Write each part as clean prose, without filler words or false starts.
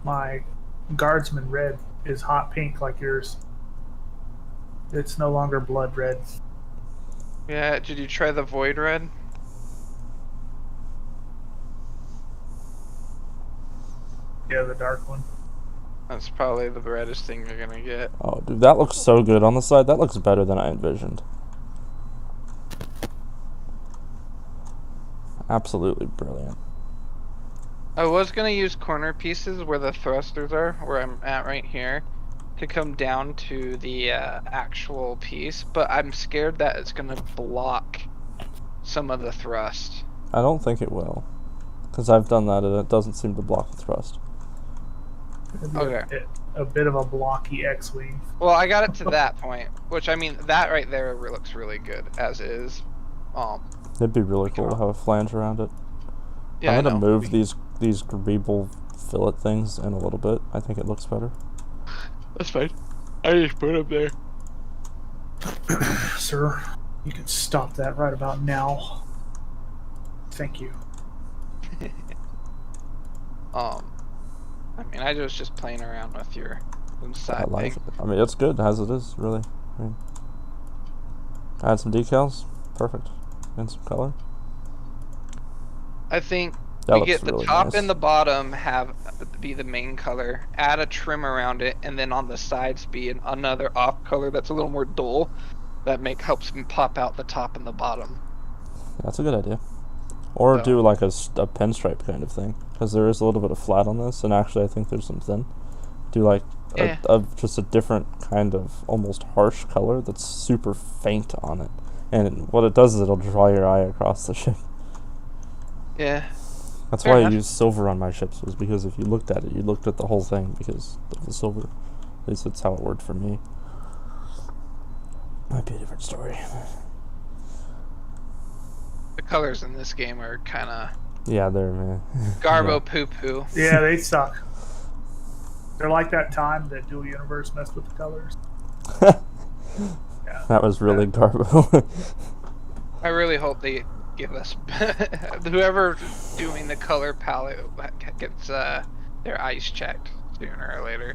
My guardsman red is hot pink like yours. It's no longer blood red. Yeah, did you try the void red? Yeah, the dark one. That's probably the reddest thing you're gonna get. Oh, dude, that looks so good on the side. That looks better than I envisioned. Absolutely brilliant. I was gonna use corner pieces where the thrusters are, where I'm at right here, to come down to the actual piece, but I'm scared that it's gonna block some of the thrust. I don't think it will, because I've done that and it doesn't seem to block the thrust. Okay. A bit of a blocky X-wing. Well, I got it to that point, which I mean, that right there looks really good as is. It'd be really cool to have a flange around it. Yeah, I'm gonna move these greeble fillet things in a little bit. I think it looks better. That's fine. I just put them there. Sir, you can stop that right about now. Thank you. I mean, I was just playing around with your side thing. I mean, it's good as it is, really. I mean, add some decals, perfect, and some color. I think that we get the really top nice. and the bottom be the main color. Add a trim around it, and then on the sides be another off color that's a little more dull. That helps me pop out the top and the bottom. That's a good idea. Or do like a pinstripe kind of thing, because there is a little bit of flat on this, and actually I think there's some thin. Do like just a different kind of almost harsh color that's super faint on it, and what it does is it'll draw your eye across the ship. Yeah. That's why I use silver on my ships, was because if you looked at it, you looked at the whole thing because of the silver. At least that's how it worked for me. Might be a different story. The colors in this game are kind of... Yeah, they're garbo poo-poo. Yeah, they suck. They're like that time that Dual Universe messed with the colors. That was really garbo. I really hope they give us... whoever's doing the color palette gets their eyes checked sooner or later.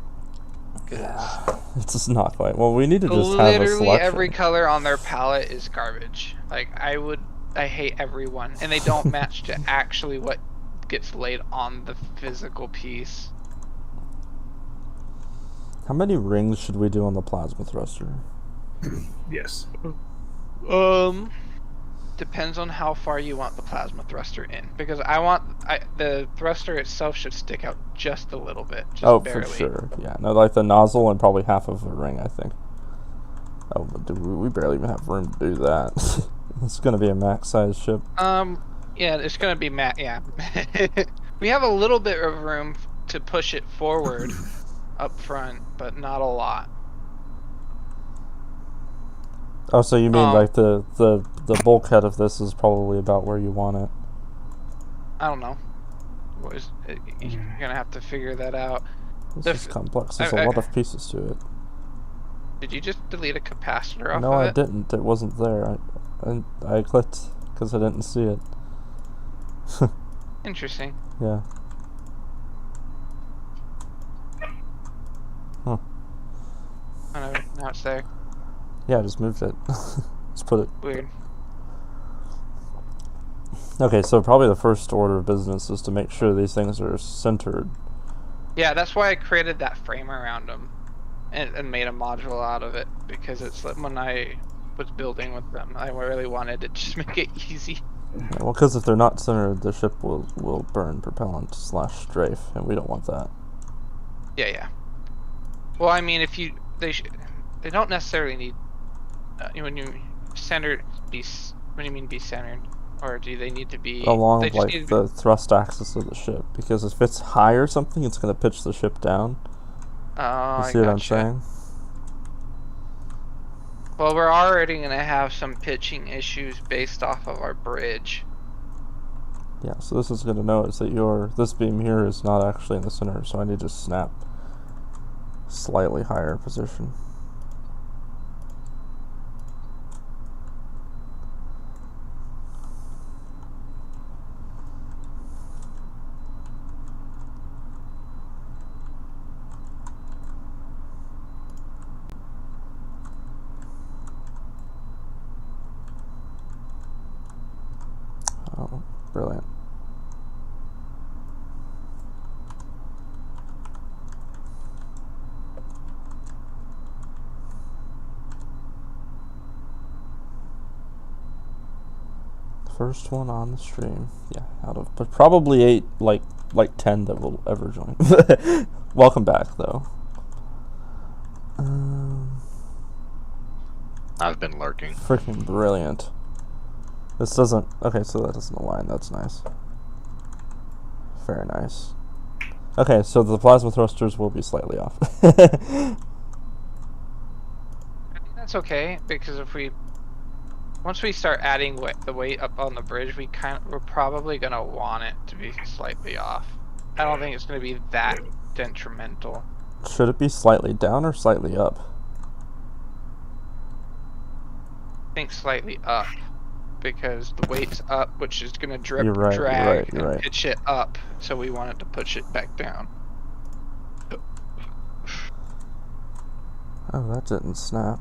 Yeah, it's just not quite. Well, we need to just have a selection. Literally every color on their palette is garbage. Like, I hate everyone, and they don't match to actually what gets laid on the physical piece. How many rings should we do on the plasma thruster? Yes. Depends on how far you want the plasma thruster in, because the thruster itself should stick out just a little bit. Just barely. For sure. Yeah, no, like the nozzle and probably half of a ring, I think. Oh, but dude, we barely even have room to do that. It's gonna be a max size ship. Yeah, it's gonna be yeah. We have a little bit of room to push it forward up front, but not a lot. Oh, so you mean like the bulkhead of this is probably about where you want it? I don't know. You're gonna have to figure that out. This is complex. There's a lot of pieces to it. Did you just delete a capacitor off No, of I it? didn't. It wasn't there. I clicked because I didn't see it. Interesting. Yeah. Huh. Oh, no, now it's there. Yeah, I just moved it. Just put it. Weird. Okay, so probably the first order of business is to make sure these things are centered. Yeah, that's why I created that frame around them and made a module out of it, because it's like when I was building with them, I really wanted to just make it easy. Yeah, well, because if they're not centered, the ship will burn propellant / strafe, and we don't want that. Yeah. Well, I mean, they don't necessarily need when you centered when you mean be centered, or do they need to be along like the thrust axis of the ship? Because if it's high or something, it's going to pitch the ship down. Oh, you see what I'm saying? Well, we're already going to have some pitching issues based off of our bridge. Yeah, so this is going to notice that this beam here is not actually in the center, so I need to snap slightly higher position. Brilliant. First one on the stream. Yeah, out of but probably 8, like 10 that will ever join. Welcome back though. I've been lurking. Freaking brilliant. This doesn't. Okay, so that doesn't align. That's nice. Very nice. Okay, so the plasma thrusters will be slightly off. I think that's okay because if we once we start adding the weight up on the bridge, we're probably gonna want it to be slightly off. I don't think it's gonna be that detrimental. Should it be slightly down or slightly up? I think slightly up because the weight's up, which is gonna drip, You're right, drag, you're right. and pitch it up. So we want it to push it back down. Oh, that didn't snap.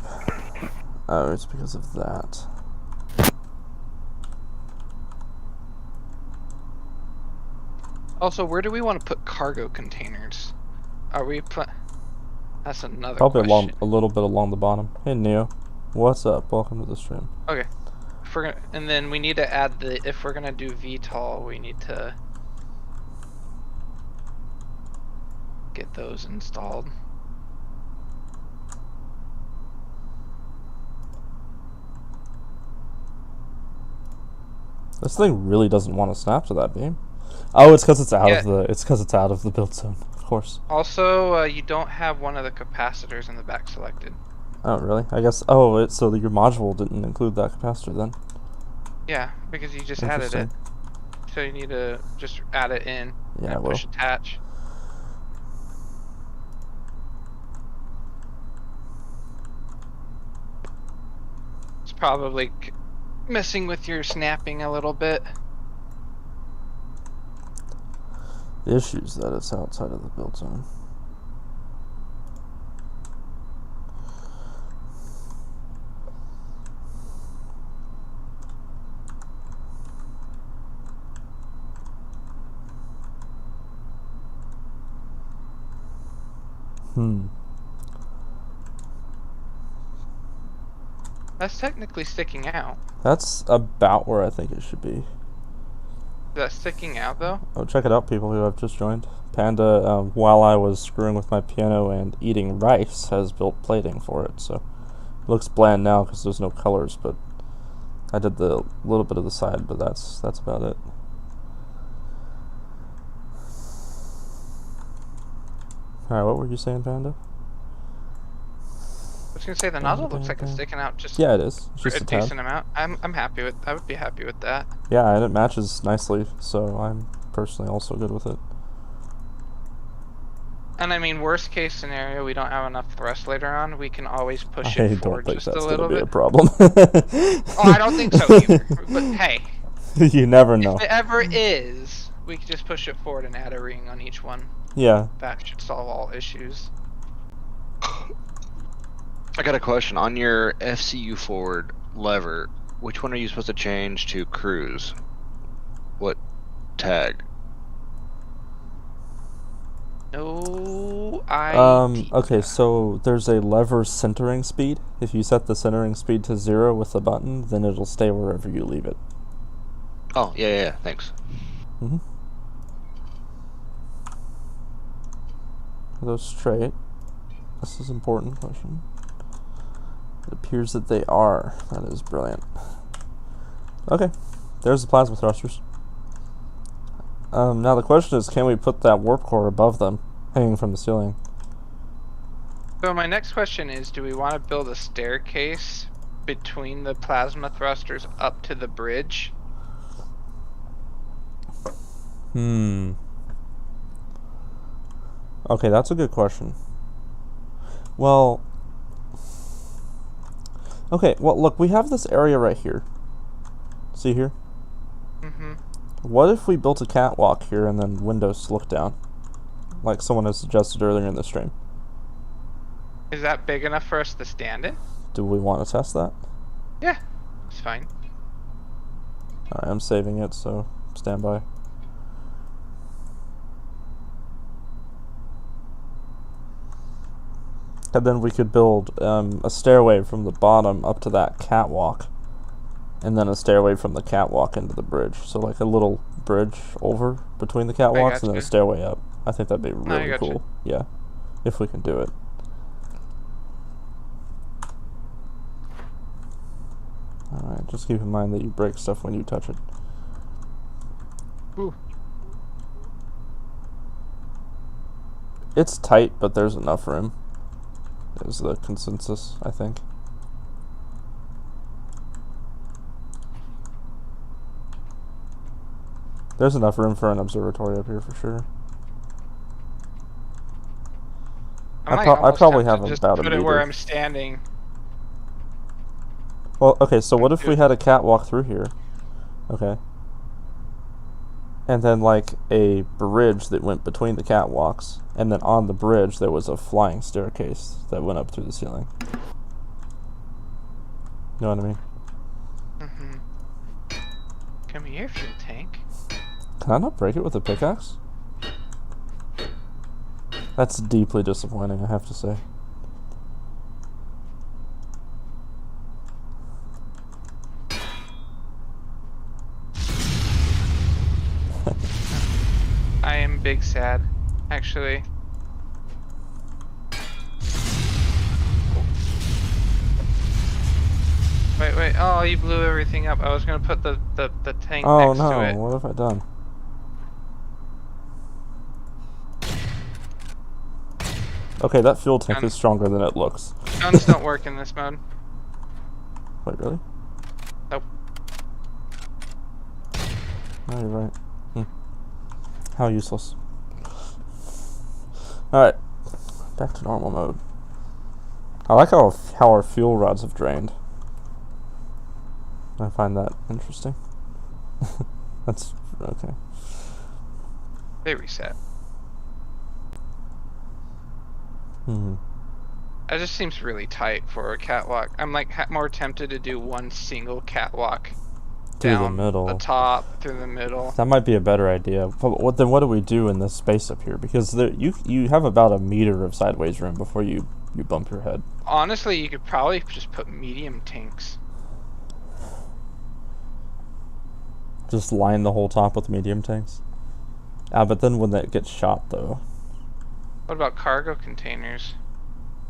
Oh, it's because of that. Also, where do we want to put cargo containers? Are we That's another Probably question. a little bit along the bottom. Hey Neo, what's up? Welcome to the stream. Okay. And then we need to add if we're gonna do VTOL, we need to get those installed. This thing really doesn't want to snap to that beam. Oh, it's because it's out Yeah. of the. It's because it's out of the build zone, of course. Also, you don't have one of the capacitors in the back selected. Oh, really? I guess. Oh, so your module didn't include that capacitor then. Yeah, because you just added it. Interesting. So you need to just add it in Yeah, I and will. push attach. It's probably messing with your snapping a little bit. The issue is that it's outside of the build zone. That's technically sticking out. That's about where I think it should be. Is that sticking out though? Oh, check it out, people who have just joined. Panda, while I was screwing with my piano and eating rice, has built plating for it, so it looks bland now because there's no colors, but I did the little bit of the side, but that's about it. Alright, what were you saying, Panda? I was gonna say the nozzle looks like it's sticking out just Yeah, it is. It's just a a tad. decent amount. I'm happy with. I would be happy with that. Yeah, and it matches nicely, so I'm personally also good with it. And I mean, worst case scenario, we don't have enough thrust later on. We can always push I it don't forward think just that's a going to little be bit. a problem. Oh, I don't think so either. But hey, You never know. if it ever is, we can just push it forward and add a ring on each one. Yeah. That should solve all issues. I got a question. On your FCU forward lever, which one are you supposed to change to cruise? What tag? No idea. Okay, so there's a lever centering speed. If you set the centering speed to 0 with the button, then it'll stay wherever you leave it. Oh, yeah, thanks. Mm-hmm. Are those straight? This is an important question. It appears that they are. That is brilliant. Okay, there's the plasma thrusters. Now the question is, can we put that warp core above them, hanging from the ceiling? So my next question is, do we want to build a staircase between the plasma thrusters up to the bridge? Okay, that's a good question. Well, okay, well, look, we have this area right here. See here? Mm-hmm. What if we built a catwalk here and then windows to look down? Like someone has suggested earlier in the stream. Is that big enough for us to stand in? Do we want to test that? Yeah, it's fine. Alright, I'm saving it, so stand by. And then we could build a stairway from the bottom up to that catwalk. And then a stairway from the catwalk into the bridge. So like a little bridge over between the catwalks and then a stairway up. I think that'd be really cool. Yeah. If we can do it. Alright, just keep in mind that you break stuff when you touch it. Ooh. It's tight, but there's enough room. Is the consensus, I think. There's enough room for an observatory up here for sure. I probably have just about a put meter. it where I'm standing. Well, okay, so what if we had a catwalk through here? Okay. And then like a bridge that went between the catwalks, and then on the bridge there was a flying staircase that went up through the ceiling. You know what I mean? Mm-hmm. Come here, fuel tank. Can I not break it with a pickaxe? That's deeply disappointing, I have to say. I am big sad, actually. Wait, oh, you blew everything up. I was gonna put the tank next to it. Oh no, what have I done? Okay, that fuel tank is stronger than it looks. Guns don't work in this mode. Wait, really? Nope. Oh, you're right. How useless. Alright, back to normal mode. I like how our fuel rods have drained. I find that interesting. That's okay. They reset. That just seems really tight for a catwalk. I'm like more tempted to do one single catwalk Through down the middle. the top, through the middle. That might be a better idea. But then what do we do in this space up here? Because you have about a meter of sideways room before you bump your head. Honestly, you could probably just put medium tanks. Just line the whole top with medium tanks. But then when that gets shot, though. What about cargo containers?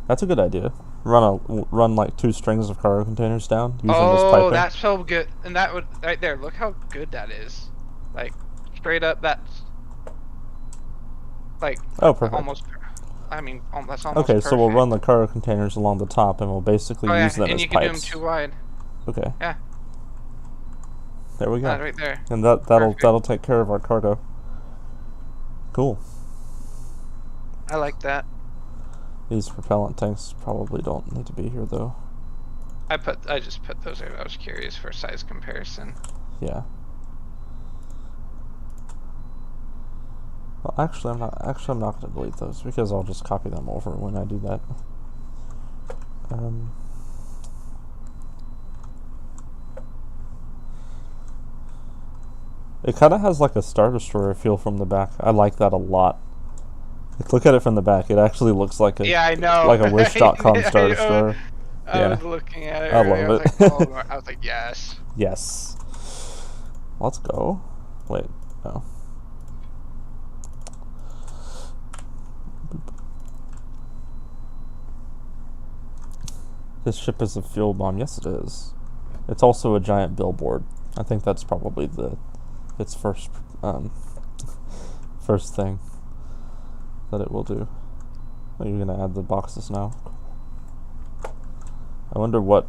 That's a good idea. Run like 2 strings of cargo containers down using this piping. Oh, that's so good. And that would right there. Look how good that is. Like straight up. That's like perfect. almost. I mean, that's almost. Okay, so we'll perfect. run the cargo containers along the top, and we'll basically use them and as you can pipes. do them too wide. Okay. Yeah. There we go. That right there. And that'll take care of our cargo. Cool. I like that. These propellant tanks probably don't need to be here though. I just put those there. I was curious for size comparison. Yeah. Well, actually, I'm not going to delete those because I'll just copy them over when I do that. It kind of has like a Star Destroyer feel from the back. I like that a lot. Like, look at it from the back. It actually looks like a I know. like a Wish.com Star Destroyer. I was looking at it. I earlier. love it. Like, oh, I was like, yes. Yes. Let's go. Wait. No. This ship is a fuel bomb. Yes, it is. It's also a giant billboard. I think that's probably its first thing that it will do. Are you gonna add the boxes now? I wonder what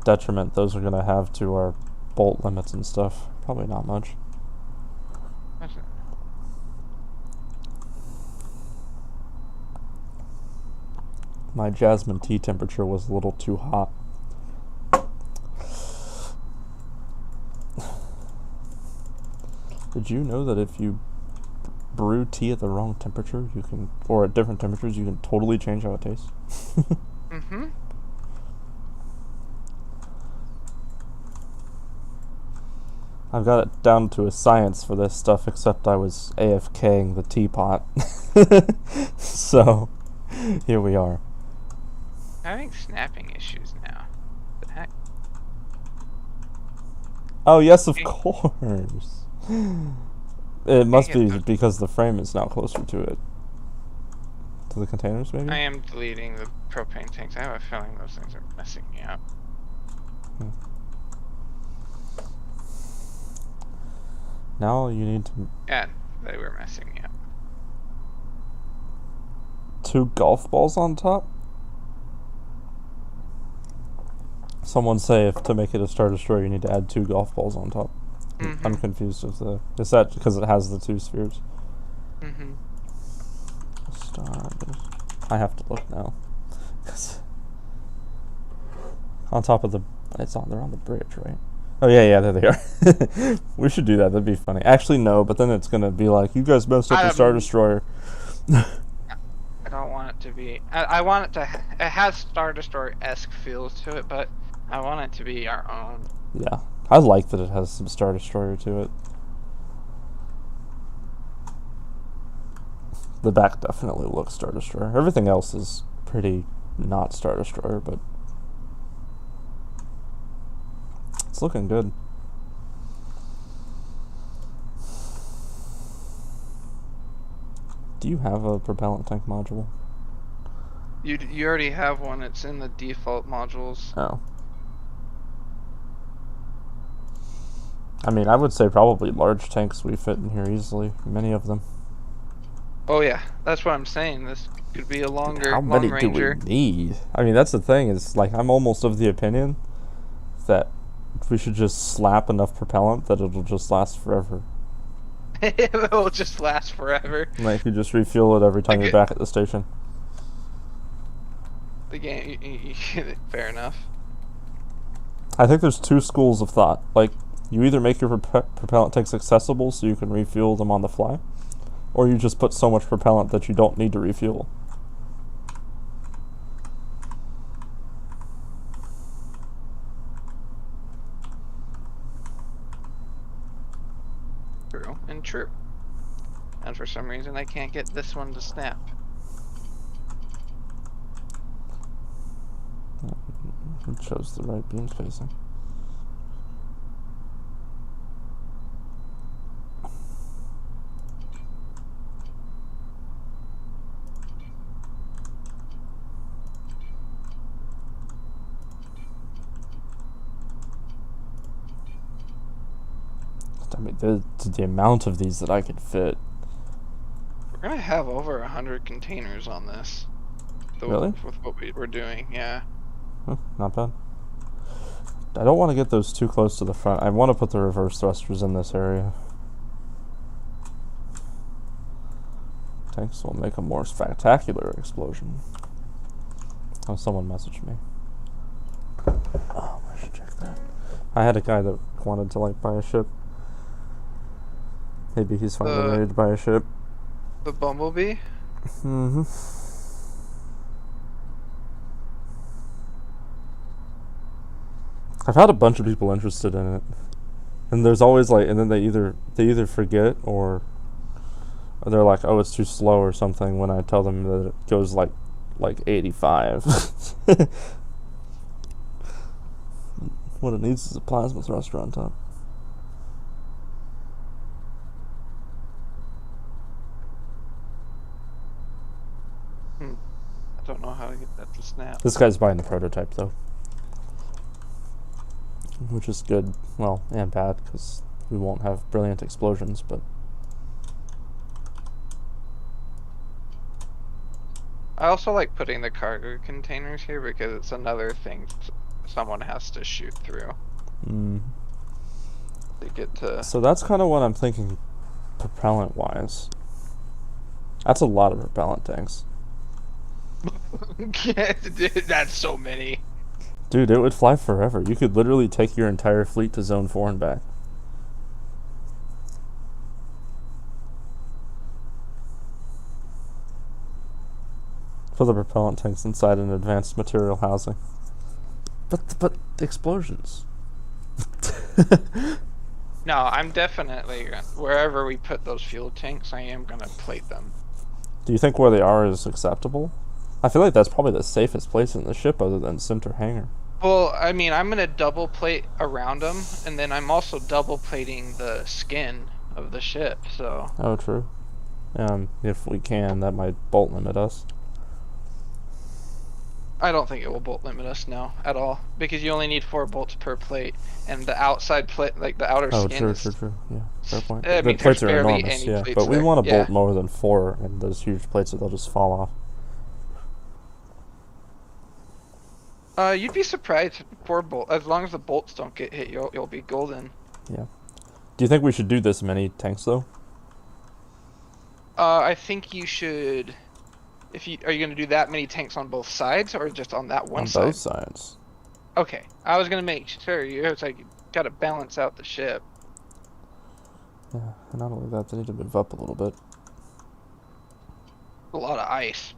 detriment those are gonna have to our bolt limits and stuff. Probably not much. My jasmine tea temperature was a little too hot. Did you know that if you brew tea at the wrong temperature, or at different temperatures, you can totally change how it tastes? Mm-hmm. I've got it down to a science for this stuff, except I was AFKing the teapot. So, here we are. Having snapping issues now. What the heck? Oh, yes, of course. It must be those. because the frame is now closer to it. To the containers, maybe? I am deleting the propane tanks. I have a feeling those things are messing me up. Now you need to... Yeah, they were messing me up. 2 golf balls on top? Someone say if to make it a Star Destroyer you need to add 2 golf balls on top. Mm-hmm. I'm confused with the... Is that because it has the 2 spheres? Mm-hmm. Star... I have to look now. 'Cause on top of the... They're on the bridge, right? Oh, yeah, there they are. We should do that. That'd be funny. Actually, no, but then it's going to be like, you guys messed up the Star Destroyer. I don't want it to be... I want it to... It has Star Destroyer-esque feels to it, but I want it to be our own. Yeah. I like that it has some Star Destroyer to it. The back definitely looks Star Destroyer. Everything else is pretty not Star Destroyer, but it's looking good. Do you have a propellant tank module? You already have one. It's in the default modules. Oh. I mean, I would say probably large tanks we fit in here easily. Many of them. Oh yeah, that's what I'm saying. This could be a longer, How many long do ranger. we need? I mean, that's the thing. Is like I'm almost of the opinion that we should just slap enough propellant that it'll just last forever. It will just last forever. Like you just refuel it every time you're back at the station. The game, fair enough. I think there's 2 schools of thought. Like you either make your propellant tanks accessible so you can refuel them on the fly, or you just put so much propellant that you don't need to refuel. True and true. And for some reason I can't get this one to snap. It shows the right beam spacing. I mean, the amount of these that I could fit. We're gonna have over 100 containers on this. Really? With what we're doing, yeah. Huh, not bad. I don't want to get those too close to the front. I want to put the reverse thrusters in this area. Tanks will make a more spectacular explosion. Oh, someone messaged me. Oh, I should check that. I had a guy that wanted to like buy a ship. Maybe he's finally ready to buy a ship. The Bumblebee? Mm-hmm. I've had a bunch of people interested in it, and there's always like, and then they either forget or they're like, oh, it's too slow or something when I tell them that it goes like 85. What it needs is a plasma thruster on top. I don't know how to get that to snap. This guy's buying the prototype though, which is good, well, and bad, because we won't have brilliant explosions, but I also like putting the cargo containers here because it's another thing someone has to shoot through to get to. So that's kind of what I'm thinking propellant wise. That's a lot of propellant tanks. Dude, that's so many. Dude, it would fly forever. You could literally take your entire fleet to Zone 4 and back. For the propellant tanks inside an advanced material housing. But the explosions. No, I'm definitely wherever we put those fuel tanks, I am gonna plate them. Do you think where they are is acceptable? I feel like that's probably the safest place in the ship other than center hangar. Well, I mean, I'm gonna double plate around them, and then I'm also double plating the skin of the ship. So. Oh, true. If we can, that might bolt limit us. I don't think it will bolt limit us, no, at all, because you only need 4 bolts per plate, and the outside plate, like the outer Oh, skin, true, is. true, true. Yeah, fair point. I The mean, plates there's are barely enormous, any yeah, plates but we there. want to Yeah. bolt more than 4, and those huge plates, they'll just fall off. You'd be surprised. 4 bolt, as long as the bolts don't get hit, you'll be golden. Yeah. Do you think we should do this many tanks though? I think you should. Are you gonna do that many tanks on both sides, or just on that one On side? both sides. Okay, I was gonna make sure it's like you gotta balance out the ship. Yeah, and not only that, they need to move up a little bit. A lot of ice.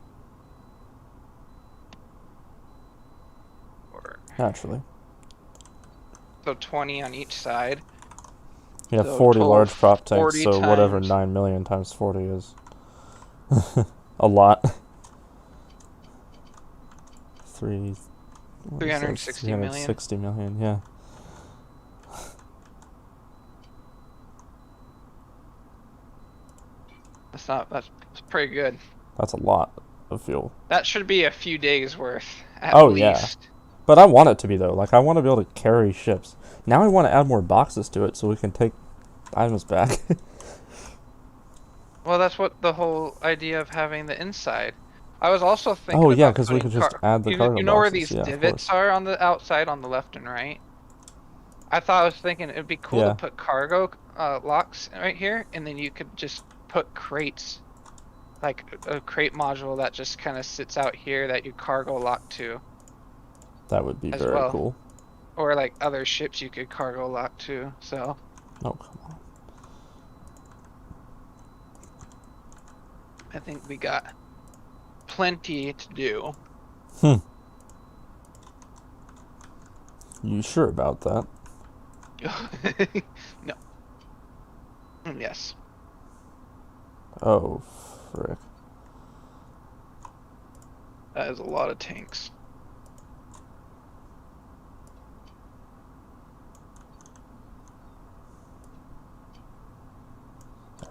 Naturally. So 20 on each side. Yeah, So 40 total large prop tanks, 40 so whatever times- 9 million times 40 is. A lot. 360 million. 360 million, yeah. That's pretty good. That's a lot of fuel. That should be a few days worth at Oh, least. yeah. But I want it to be though. Like I want to be able to carry ships. Now I want to add more boxes to it so we can take items back. Well, that's what the whole idea of having the inside. I was also thinking. Oh yeah, about because we putting could just add the cargo You know where boxes. these Yeah, of divots course. are on the outside, on the left and right. I was thinking it'd be cool Yeah. to put cargo locks right here, and then you could just put crates, like a crate module that just kind of sits out here that you cargo lock to, That would be as very well. cool. or like other ships you could cargo lock to. So. Oh come on. I think we got plenty to do. You sure about that? No. Yes. Oh, frick. That is a lot of tanks.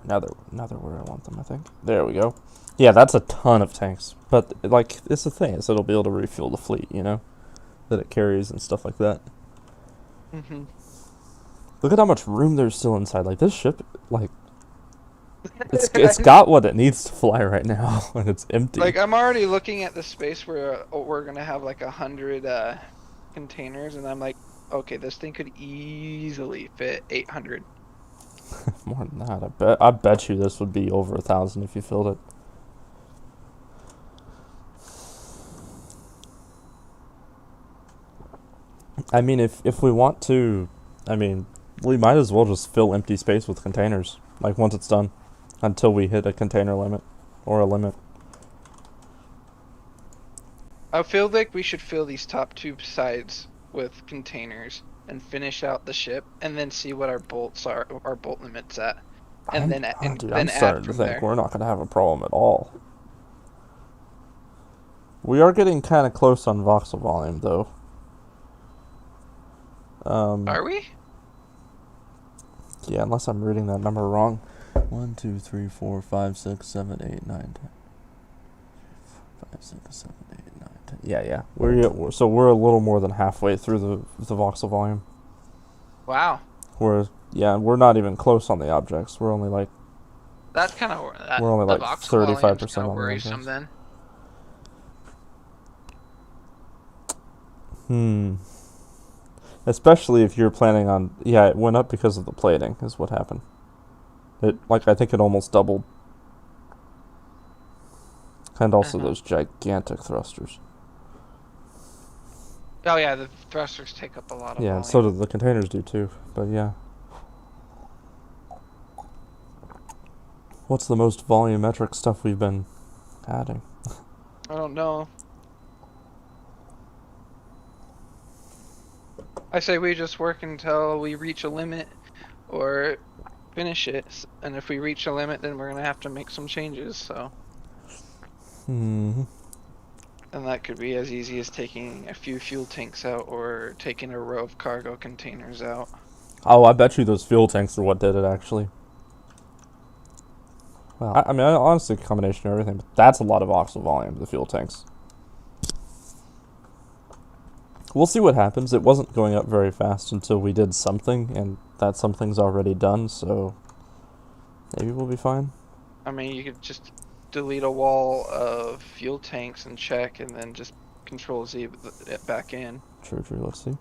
Now they're where I want them, I think. There we go. Yeah, that's a ton of tanks. But, like, it's the thing, is it'll be able to refuel the fleet, you know? That it carries and stuff like that. Mm-hmm. Look at how much room there's still inside. Like, this ship, like, it's got what it needs to fly right now, and it's empty. Like, I'm already looking at the space where we're gonna have like 100 containers, and I'm like, okay, this thing could easily fit 800. More than that, I bet you this would be over 1,000 if you filled it. I mean, if we want to, I mean, we might as well just fill empty space with containers, like once it's done, until we hit a container limit, or a limit. I feel like we should fill these top 2 sides with containers and finish out the ship, and then see what our bolts are, our bolt limits at, and then Dude, then I'm starting add to from think there. we're not going to have a problem at all. We are getting kind of close on voxel volume, though. Are we? Yeah, unless I'm reading that number wrong. 1, 2, 3, 4, 5, 6, 7, 8, 9, 10. 5, 6, 7, 8, 9, 10. Yeah. We're a little more than halfway through the voxel volume. Wow. We're not even close on the objects. We're only like That's kind of We're only like 35% on the worrisome objects. then. Especially if you're planning on... Yeah, it went up because of the plating, is what happened. I think it almost doubled. And also those gigantic thrusters. Oh yeah, the thrusters take up a lot of Yeah, volume. and so do the containers do too, but yeah. What's the most volumetric stuff we've been adding? I don't know. I say we just work until we reach a limit or finish it. And if we reach a limit, then we're gonna have to make some changes. So, Hmm. and that could be as easy as taking a few fuel tanks out or taking a row of cargo containers out. Oh, I bet you those fuel tanks are what did it, actually. Well, I mean, honestly, a combination of everything, but that's a lot of voxel volume, the fuel tanks. We'll see what happens. It wasn't going up very fast until we did something, and that something's already done, so maybe we'll be fine. I mean, you could just delete a wall of fuel tanks and check, and then just Control Z it back in. True, let's see.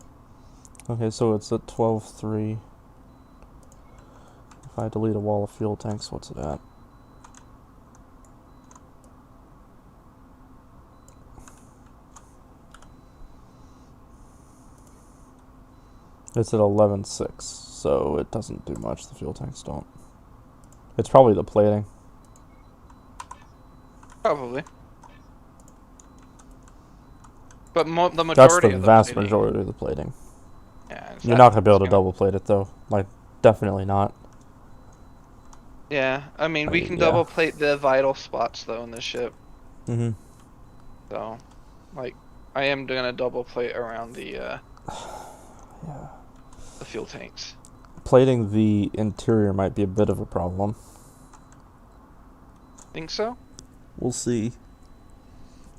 Okay, so it's at 12.3. If I delete a wall of fuel tanks, what's it at? It's at 11.6, so it doesn't do much. The fuel tanks don't. It's probably the plating. Probably. But the majority That's the of vast plating, majority of the plating. Yeah, You're not going to be able to double plate it, though. Like, definitely not. Yeah, I mean, we can yeah. double plate the vital spots, though, in the ship. Mm-hmm. So, like, I am going to double plate around the, Yeah. the fuel tanks. Plating the interior might be a bit of a problem. Think so? We'll see.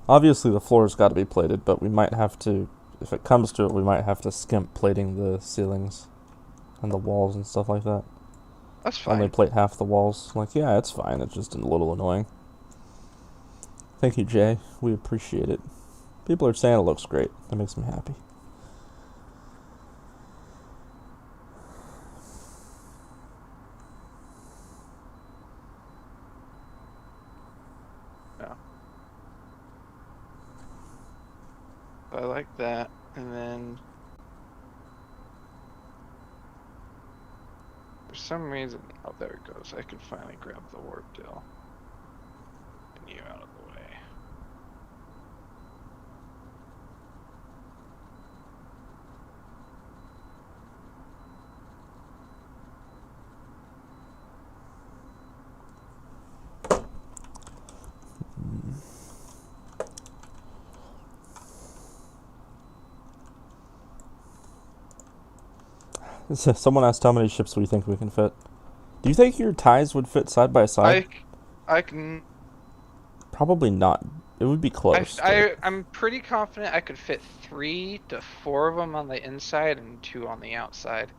Obviously, the floor's got to be plated, but we might have to, if it comes to it, we might have to skimp plating the ceilings and the walls and stuff like that. That's fine. Only plate half the walls. Like, yeah, it's fine. It's just a little annoying. Thank you, Jay. We appreciate it. People are saying it looks great. That makes me happy. Yeah. I like that. And then for some reason, oh, there it goes. I can finally grab the warp deal. And you out of the way. Someone asked how many ships we think we can fit. Do you think your ties would fit side by side? I can. Probably not. It would be close. I'm pretty confident I could fit 3 to 4 of them on the inside and 2 on the outside.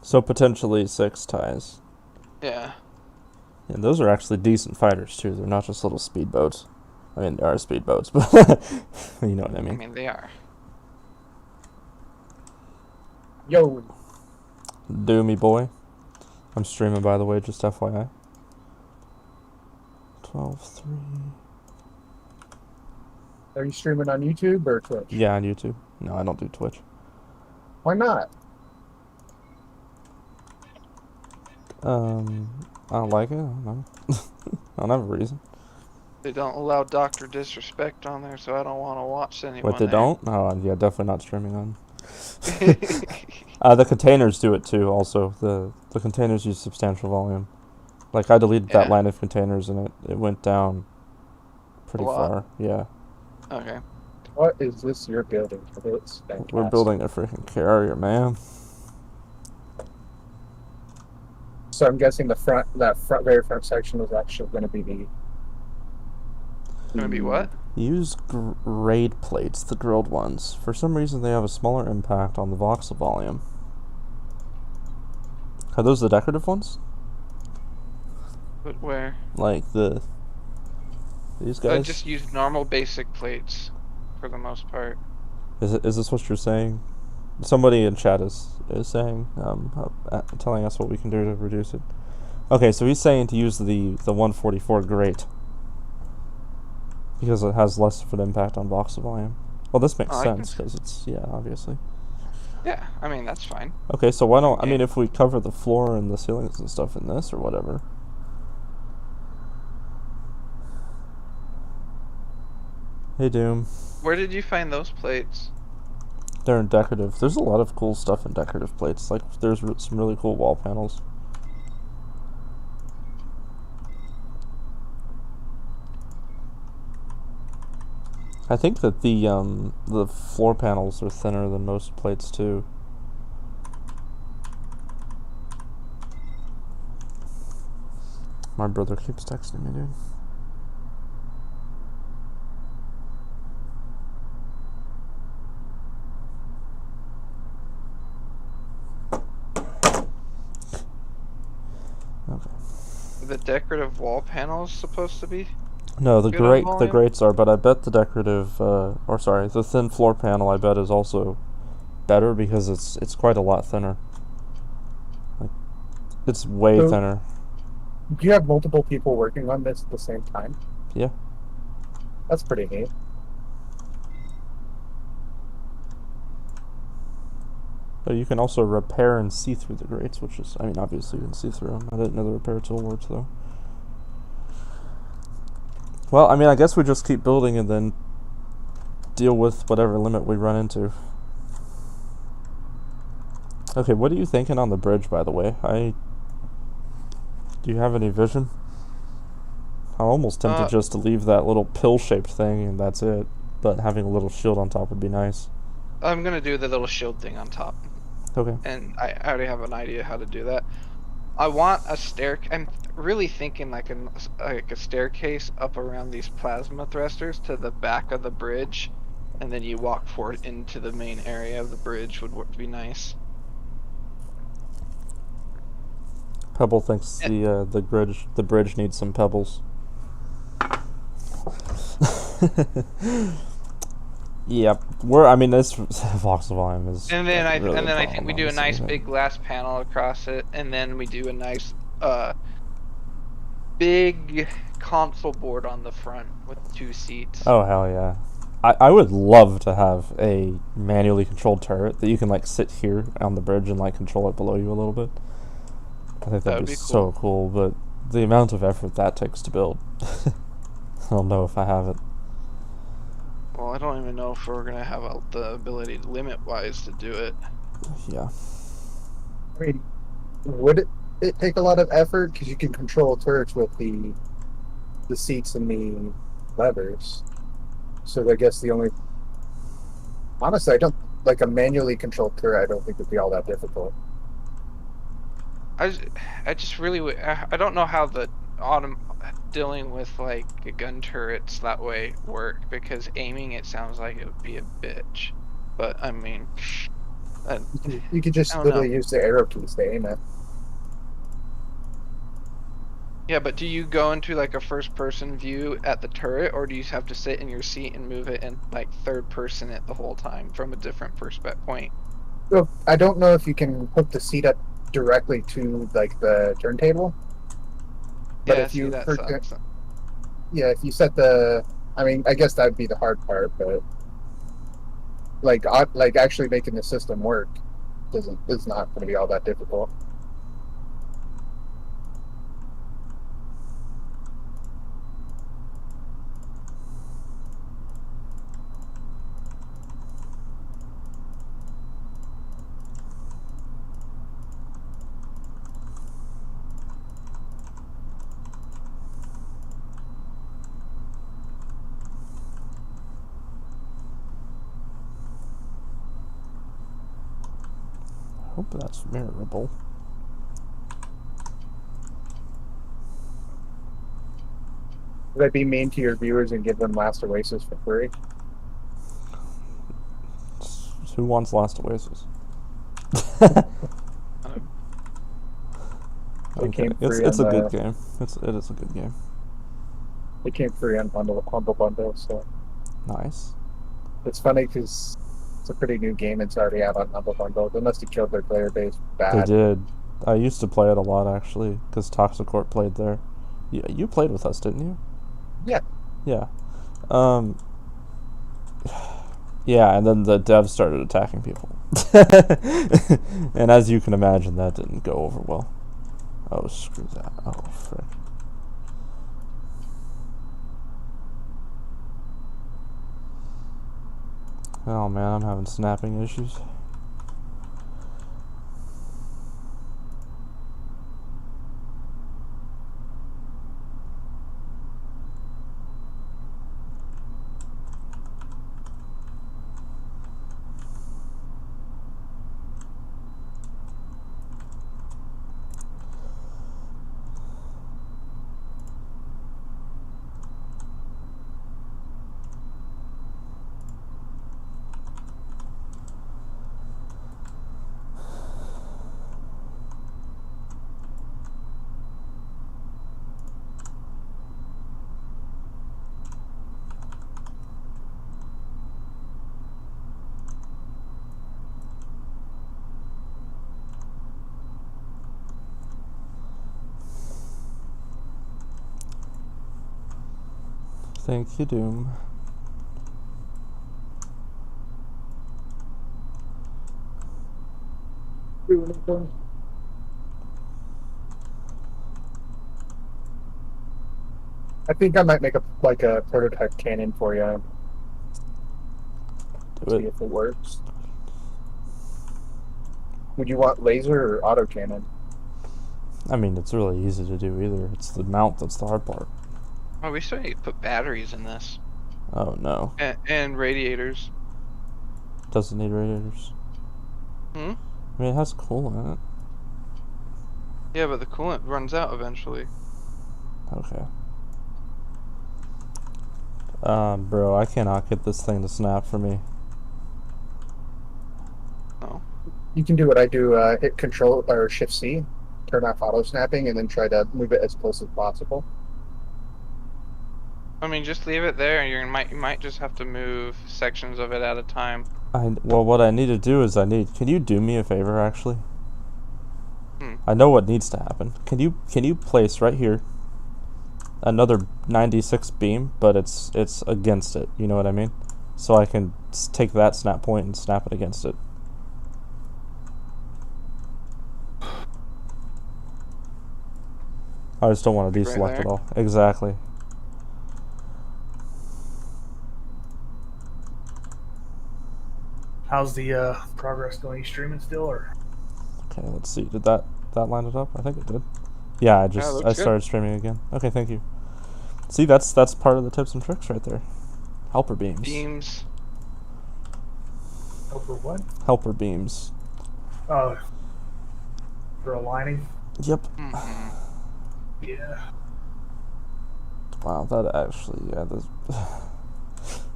So potentially 6 ties. Yeah. And those are actually decent fighters too. They're not just little speedboats. I mean, they are speedboats, but you know what I mean. I mean, they are. Yo. Do me, boy. I'm streaming, by the way, just FYI. 12.3. Are you streaming on YouTube or Twitch? Yeah, on YouTube. No, I don't do Twitch. Why not? I don't like it. I don't know. I don't have a reason. They don't allow Dr. Disrespect on there, so I don't want to watch anyone. Wait, they there. don't? Oh, yeah, definitely not streaming on. The containers do it too. Also, the containers use substantial volume. Like I deleted that line of containers and it went down pretty far. Yeah. Okay. What is this you're building? We're building a freaking carrier, man. So I'm guessing that very front section was actually going to be the. Gonna be what? Use grade plates, the grilled ones. For some reason, they have a smaller impact on the voxel volume. Are those the decorative ones? But where? Like these guys? I just use normal basic plates for the most part. Is this what you're saying? Somebody in chat is saying, telling us what we can do to reduce it. Okay, so he's saying to use the 144 grate because it has less of an impact on voxel volume. Well, this makes sense because it's obviously. Yeah, I mean that's fine. Okay, so why don't I mean if we cover the floor and the ceilings and stuff in this or whatever. Hey Doom. Where did you find those plates? They're in decorative. There's a lot of cool stuff in decorative plates. Like, there's some really cool wall panels. I think that the floor panels are thinner than most plates too. My brother keeps texting me, dude. Okay. The decorative wall panels supposed to be? No, the Good on the volume? grates are, but I bet the decorative, or sorry, the thin floor panel, I bet is also better because it's quite a lot thinner. Like, it's way So- thinner. Do you have multiple people working on this at the same time? Yeah. That's pretty neat. But you can also repair and see through the grates, which is, I mean, obviously you can see through them. I didn't know the repair tool worked though. Well, I mean, I guess we just keep building and then deal with whatever limit we run into. Okay, what are you thinking on the bridge, by the way? Do you have any vision? I'm almost tempted just to leave that little pill-shaped thing and that's it. But having a little shield on top would be nice. I'm gonna do the little shield thing on top. Okay. And I already have an idea how to do that. I want a I'm really thinking like a staircase up around these plasma thrusters to the back of the bridge, and then you walk forward into the main area of the bridge would be nice. Pebble thinks the bridge needs some pebbles. Yep. I mean, this voxel volume is. And then really I think we do a nice obviously. big glass panel across it, and then we do a nice big console board on the front with 2 seats. Oh hell yeah! I would love to have a manually controlled turret that you can like sit here on the bridge and like control it below you a little bit. I think that'd be so cool, but the amount of effort that takes to build, I don't know if I have it. Well, I don't even know if we're gonna have the ability limit-wise to do it. Yeah. I mean, would it take a lot of effort? Because you can control turrets with the seats and the levers. So I guess the only... Honestly, I don't... Like a manually controlled turret, I don't think would be all that difficult. I just really I don't know how the dealing with like gun turrets that way work, because aiming it sounds like it would be a bitch. But I mean, You could just literally use the arrow keys to aim it. yeah, but do you go into like a first person view at the turret, or do you have to sit in your seat and move it in like third person it the whole time from a different perspective point? So I don't know if you can hook the seat up directly to like the turntable. But Yeah, if you that sucks. yeah, if you set the, I mean, I guess that would be the hard part, but like actually making the system work is not going to be all that difficult. I hope that's mirrorable. Would I be mean to your viewers and give them Last Oasis for free? Who wants Last Oasis? Okay. It's a good game. It is a good game. It came free on Humble Bundle, so Nice. it's funny because it's a pretty new game. It's already out on Humble Bundle. They must have killed their player base bad. They did. I used to play it a lot actually, because Toxicorp played there. You played with us, didn't you? Yeah. Yeah. Yeah, and then the devs started attacking people. And as you can imagine, that didn't go over well. Oh, screw that. Oh, frick. Oh man, I'm having snapping issues. Thank you, Doom. I think I might make a prototype cannon for you. Do See it. if it works. Would you want laser or autocannon? I mean, it's really easy to do either. It's the mount that's the hard part. Oh, we still need to put batteries in this. Oh no. And radiators. Doesn't need radiators. Hmm? I mean, it has coolant in it. Yeah, but the coolant runs out eventually. Okay. Bro, I cannot get this thing to snap for me. No. You can do what I do, hit Control or Shift C, turn off auto snapping, and then try to move it as close as possible. I mean, just leave it there. You might just have to move sections of it at a time. Well, what I need to do is can you do me a favor, actually? Hmm. I know what needs to happen. Can you place right here another 96 beam, but it's against it, you know what I mean? So I can take that snap point and snap it against it. I just don't want to Right deselect there? it all. Exactly. How's the progress going? You streaming still, or? Okay, let's see. Did that line it up? I think it did. Yeah, I looks good. started streaming again. Okay, thank you. See, that's part of the tips and tricks right there. Helper beams. Beams. Over what? Helper beams. Oh, for aligning. Yep. Mm-hmm. Yeah. Wow, that actually, yeah,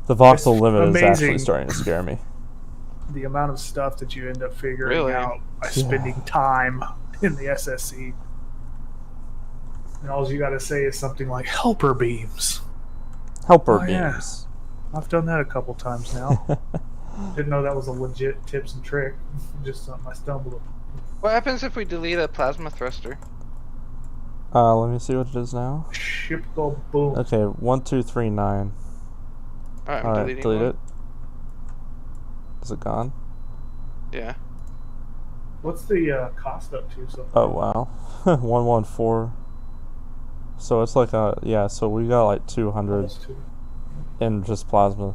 the voxel It's limit is actually amazing. starting to scare me. The amount of stuff that you end up figuring Really? out by Yeah. spending time in the SSC. And all you got to say is something like helper beams. Helper Oh, yeah. beams. I've done that a couple times now. Didn't know that was a legit tips and trick. Just something I stumbled upon. What happens if we delete a plasma thruster? Let me see what it is now. Ship go boom. Okay, 1, 2, 3, 9. Alright, I'm Alright, deleting delete one. it. Is it gone? Yeah. What's the cost up to? So Oh wow, 114. So it's like yeah. So we got like 200 almost two. in just plasma.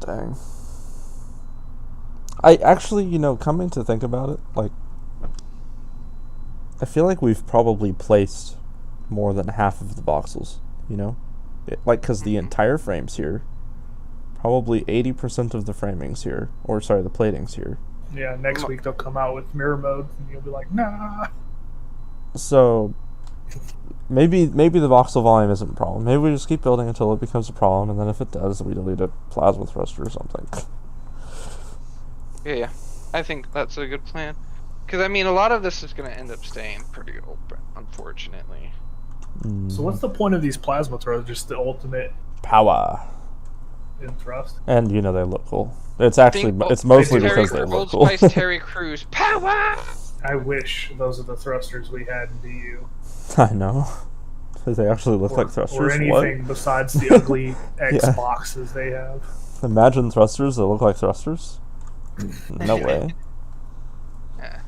Dang. I actually, coming to think about it, like, I feel like we've probably placed more than half of the voxels, because the entire frame's here. Probably 80% of the framing's here. Or, sorry, the plating's here. Yeah, next week they'll come out with mirror mode, and you'll be like, nah. So, maybe the voxel volume isn't a problem. Maybe we just keep building until it becomes a problem, and then if it does, we delete a plasma thruster or something. Yeah. I think that's a good plan. Because, I mean, a lot of this is going to end up staying pretty open, unfortunately. So what's the point of these plasma throws? Just the ultimate Power. in thrust? And, they look cool. It's actually, it's mostly Terry because they look Old cool. Spice Terry Crews. Power! I wish those are the thrusters we had in DU. I know. They actually look Or, like thrusters. or anything besides the ugly X Yeah. boxes they have. What? Imagine thrusters that look like thrusters? No way. Yeah.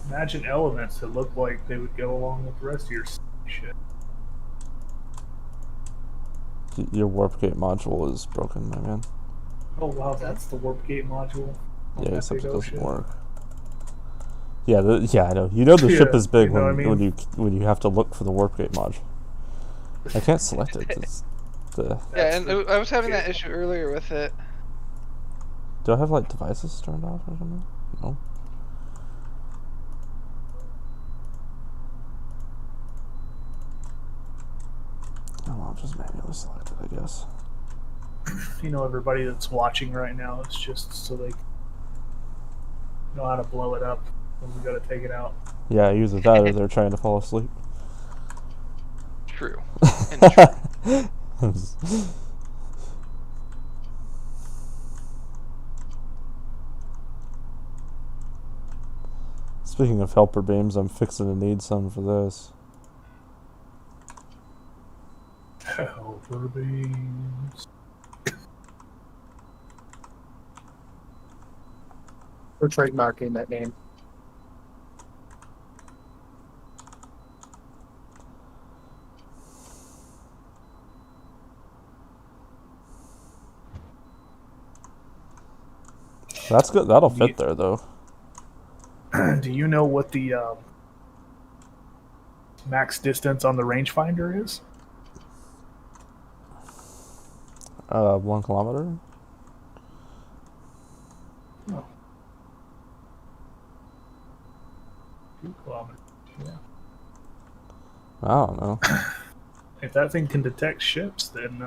Imagine elements that look like they would go along with the rest of your shit. Your warp gate module is broken, my man. Oh wow, that's the warp gate module. on Yeah, that except big it doesn't ocean. work. Yeah, I know. You know the ship Yeah, is big you know when what I mean? when you have to look for the warp gate module. I can't select it. It's the. Yeah, That's and the I was having that gate. issue earlier with it. Do I have like devices turned off or something? No. Oh, I'll just manually select it, I guess. You know, everybody that's watching right now, it's just so they know how to blow it up when we gotta take it out. Yeah, either that or they're trying to fall asleep. True. And true. Speaking of helper beams, I'm fixing to need some for this. Helper beams. We're trademarking that name. That's good. That'll fit there, though. Do you know what the max distance on the rangefinder is? 1 kilometer? No. 2 kilometers. Yeah. I don't know. If that thing can detect ships, then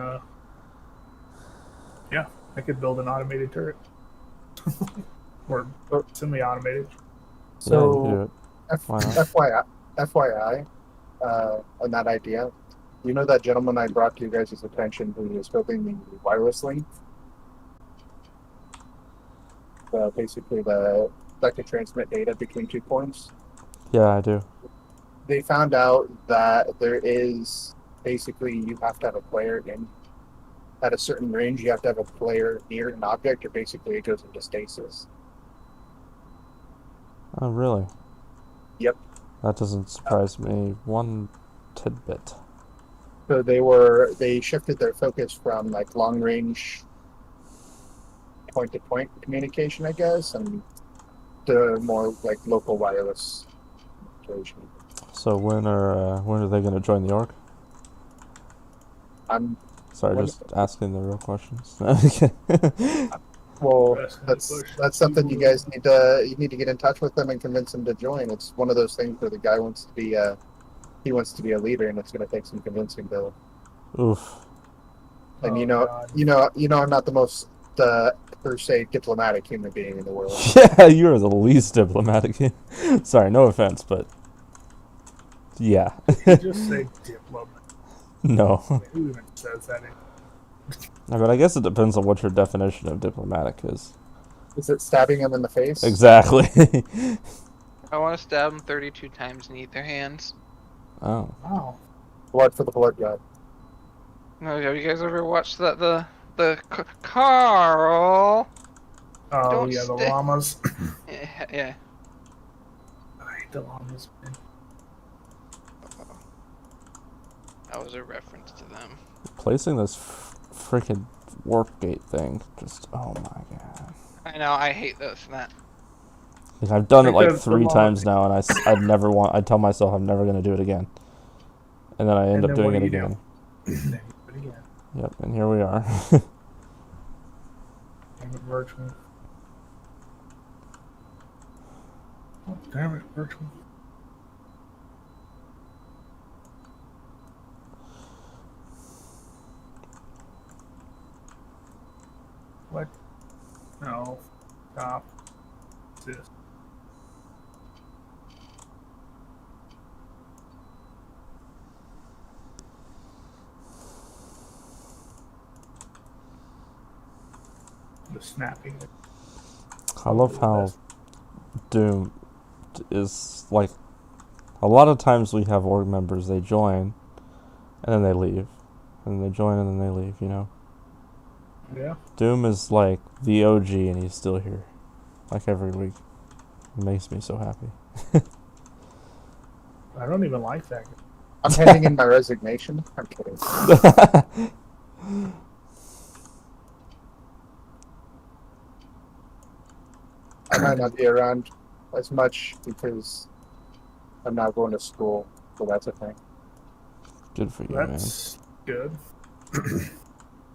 yeah, I could build an automated turret. Or semi-automated. Yeah, you can do So, it. Why not? FYI, on that idea, you know that gentleman I brought to you guys' attention who was building the wireless link? Basically, that could transmit data between 2 points. Yeah, I do. They found out that there is basically you have to have a player in at a certain range. You have to have a player near an object, or basically it goes into stasis. Oh, really? Yep. That doesn't surprise me one tidbit. So they shifted their focus from like long range point to point communication, I guess, and to more like local wireless communication. So when are they going to join the org? I'm Sorry, What- just asking the real questions. well. Asking the That's question. something you guys need to get in touch with them and convince them to join. It's one of those things where the guy wants to be he wants to be a leader, and it's going to take some convincing, Bill. Oof. And Oh, God. you know, I'm not the most per se diplomatic human being in the world. Yeah, you're the least diplomatic. Sorry, no offense, but yeah. You just say diplomat. No. I mean, who even says that? I mean, I guess it depends on what your definition of diplomatic is. Is it stabbing him in the face? Exactly. I want to stab him 32 times in either hands. Oh. Wow. Blood for the blood god. No, have you guys ever watched the Carl? Oh, Don't yeah, the stay- llamas. Yeah. I hate the llamas, man. That was a reference to them. Placing this freaking warp gate thing, just oh my god. I know, I hate this and that. Like, I've done it like Because the 3 llama- times now, and I'd never want. I tell myself I'm never gonna do it again, and then I end And up then doing what it do you do? again. Then you do it again. Yep, and here we are. Damn it, virtual. Oh, damn it, virtual. What? No. Stop. What's this? The snapping. I love how Doom is like. A lot of times we have org members, they join, and then they leave, and they join and then they leave. You know. Yeah. Doom is like the OG, and he's still here, like every week. It makes me so happy. I don't even like that. I'm handing in my resignation. I'm kidding. I might not be around as much because I'm not going to school, so that's a thing. Good for you, That's good.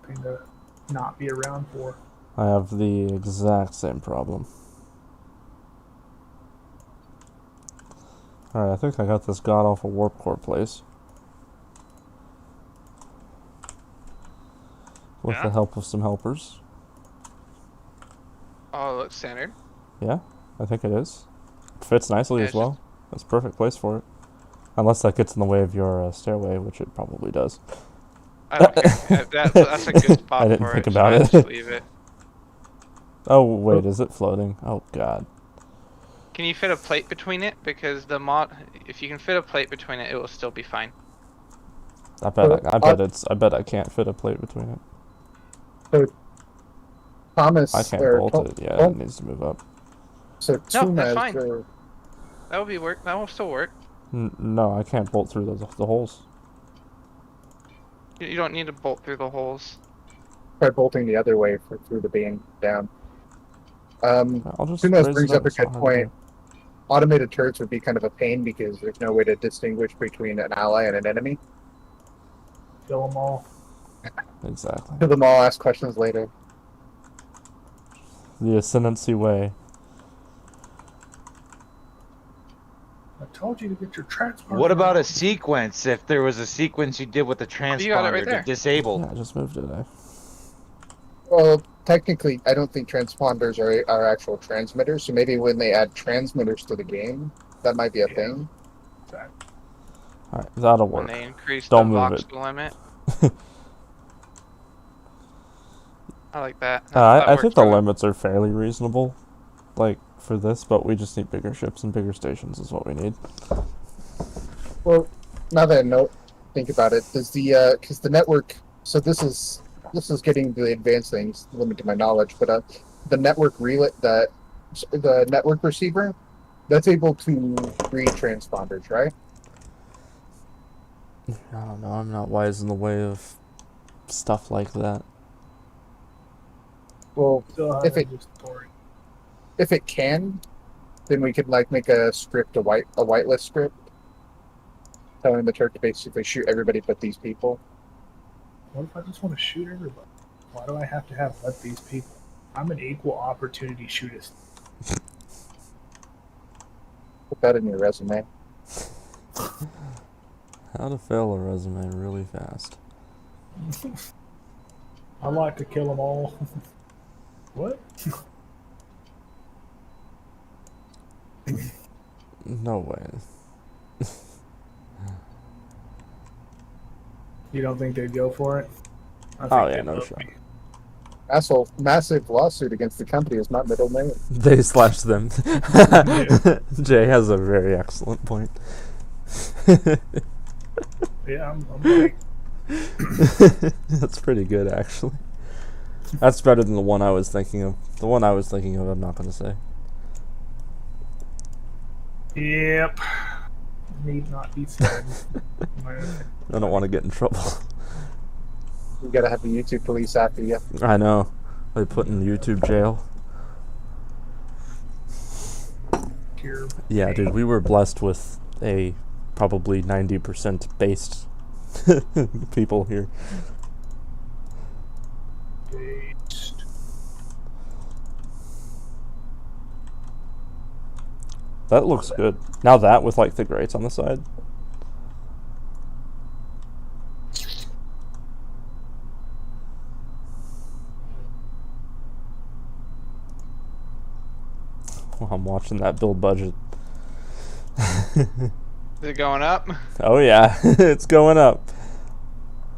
Thing to not be around for. man. I have the exact same problem. Alright, I think I got this god-awful warp core place. With the help of some helpers. Oh, it looks centered. Yeah, I think it is. It fits nicely Yeah, as well. That's a perfect place for it. Unless that gets in the way of your stairway, which it probably does. I don't care. That's a good spot I didn't for think it. about So I it. just leave it. Oh, wait, is it floating? Oh, God. Can you fit a plate between it? Because the mod, if you can fit a plate between it, it will still be fine. I bet I can't fit a plate between it. So Thomas, I can't or bolt it. Yeah, Tom- it needs to move up. so No, Tumas, that's fine. or That will be work. That will still work. No, I can't bolt through the holes. You don't need to bolt through the holes. try bolting the other way through the beam down. I'll just Tumas raise brings it up a It's not good hard to point. Automated turrets would be kind of a pain because there's no way to distinguish between an ally and an enemy. Kill them all. do. Exactly. Kill them all, ask questions later. The ascendancy way. I told you to get your transport. What about a sequence? If there was a sequence you did with the You got it right transponder there. to disable. Yeah, I just moved it. Well, technically, I don't think transponders are actual transmitters, so maybe when they add transmitters to the game, that might be a thing. Alright, that'll When work. they increase Don't the move it. voxel limit. I like that. I That think works the for me. limits are fairly reasonable, like, for this, but we just need bigger ships and bigger stations is what we need. Well, now that I think about it, does the because the network? So this is getting to the advanced things, limited my knowledge, but the network relay, the network receiver, that's able to read transponders, right? I don't know, I'm not wise in the way of stuff like that. Well, Still if have it story. if it can, then we could like make a script, a whitelist script, telling the Turk to basically shoot everybody but these people. What if I just want to shoot everybody? Why do I have to have let these people? I'm an equal opportunity shootist. Put that in your resume. How to fail a resume really fast. I like to kill them all. What? No way. You don't think they'd go for it? I think Oh yeah, they'd no vote shot. me. Asshole, massive lawsuit against the company is not middle name. They slash them. Jay has a very excellent point. Yeah, I'm like, That's pretty good, actually. That's better than the one I was thinking of. The one I was thinking of, I'm not going to say. yep. Need not be said. I don't want to get in trouble. You gotta have the YouTube police after you. I know. They put in YouTube jail. Here. Yeah, dude, we were blessed with a probably 90% based people here. Based. That looks good. Now that with like the grates on the side. Well, I'm watching that build budget. Is it going up? Oh yeah, it's going up.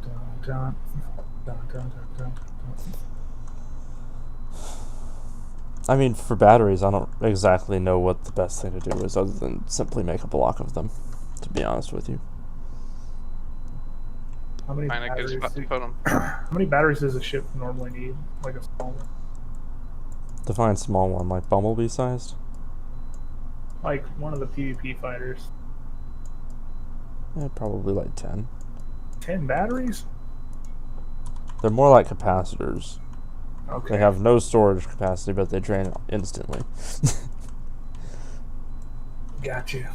Dun, dun, dun, dun, dun, dun, dun. I mean, for batteries, I don't exactly know what the best thing to do is other than simply make a block of them, to be honest with you. How many Find a good batteries? spot to put them. How many batteries does a ship normally need? Like a small one? Define small one, like Bumblebee sized? Like one of the PvP fighters. Probably like 10. 10 batteries? They're more like capacitors. Okay. They have no storage capacity, but they drain instantly. Gotcha.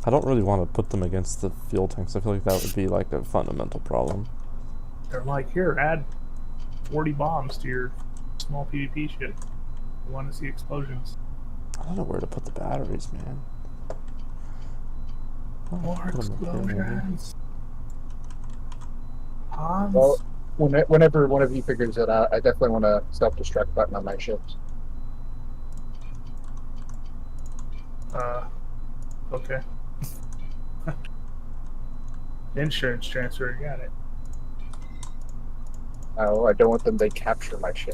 I don't really want to put them against the fuel tanks. I feel like that would be like a fundamental problem. They're like, here, add 40 bombs to your small PvP ship. You want to see explosions. I don't know where to put the batteries, man. More Put 'em up here, maybe. explosions. Hans? Well, whenever one of you figures it out, I definitely want a self-destruct button on my ships. Okay. Insurance transfer, got it. Oh, I don't want them to capture my ship.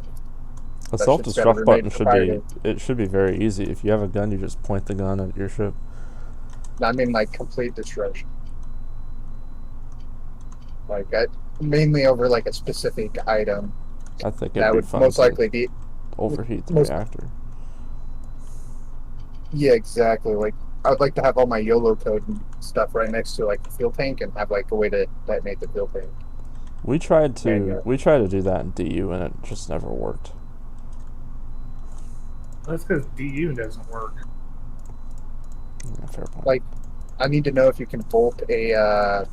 A That ship's gotta self-destruct remain button should be. proprietary. It should be very easy. If you have a gun, you just point the gun at your ship. I mean, like, complete destruction. Like, mainly over, like, a specific item I think it'd that be would fun most to likely be... overheat the most- reactor. Yeah, exactly. Like, I would like to have all my YOLO code and stuff right next to, like, the fuel tank and have, like, a way to detonate the fuel tank. We tried There you to do that in DU, and it just never worked. That's because DU doesn't work. Yeah, fair point. Like, I need to know if you can bolt a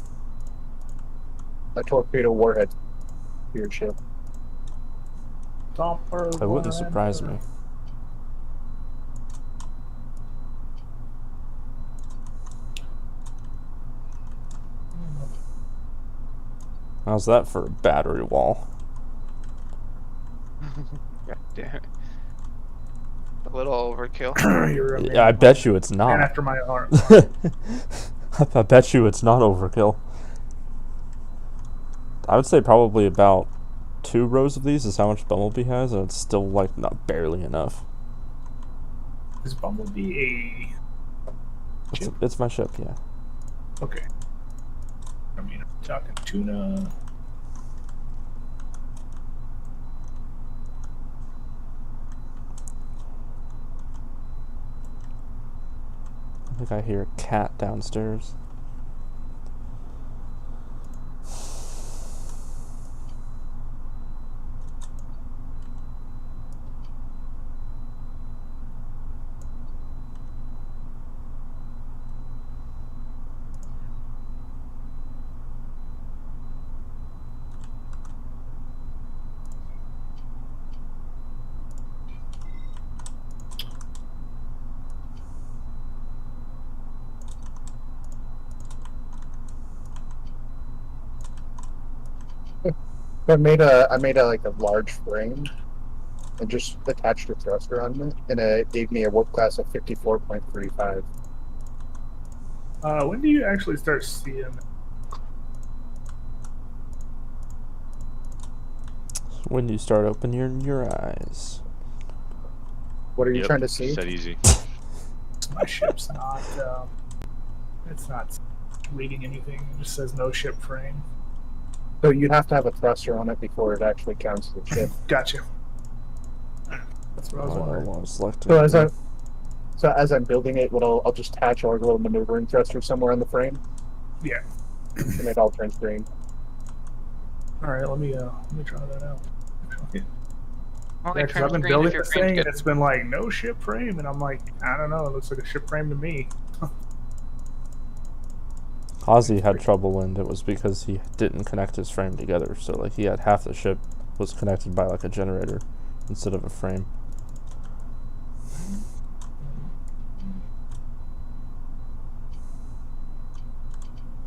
torpedo warhead to your ship. That wouldn't surprise me. How's that for a battery wall? God damn it. A little overkill. You're a man Yeah, I bet you it's man not. after my heart. I bet you it's not overkill. I would say probably about 2 rows of these is how much Bumblebee has, and it's still like not barely enough. Is Bumblebee It's my ship, yeah. okay? I mean, I'm talking tuna. I think I hear a cat downstairs. I made a like a large frame and just attached a thruster on it, and it gave me a warp class of 54.35. When do you actually start seeing? When you start opening your eyes. What are you trying to see? Said easy. My ship's not. It's not reading anything. It just says no ship frame. So you'd have to have a thruster on it before it actually counts the ship. Gotcha. That's what I was wondering. I was selecting. So as I'm building it, I'll just attach our little maneuvering thruster somewhere on the frame, Yeah. and it all turns green. All right. Let me try that out. Yeah, Only 'cause I've turns been green building if your this frame's thing, and good. it's been like no ship frame, and I'm like, I don't know. It looks like a ship frame to me. Ozzy had trouble, and it was because he didn't connect his frame together. So like he had half the ship was connected by like a generator instead of a frame.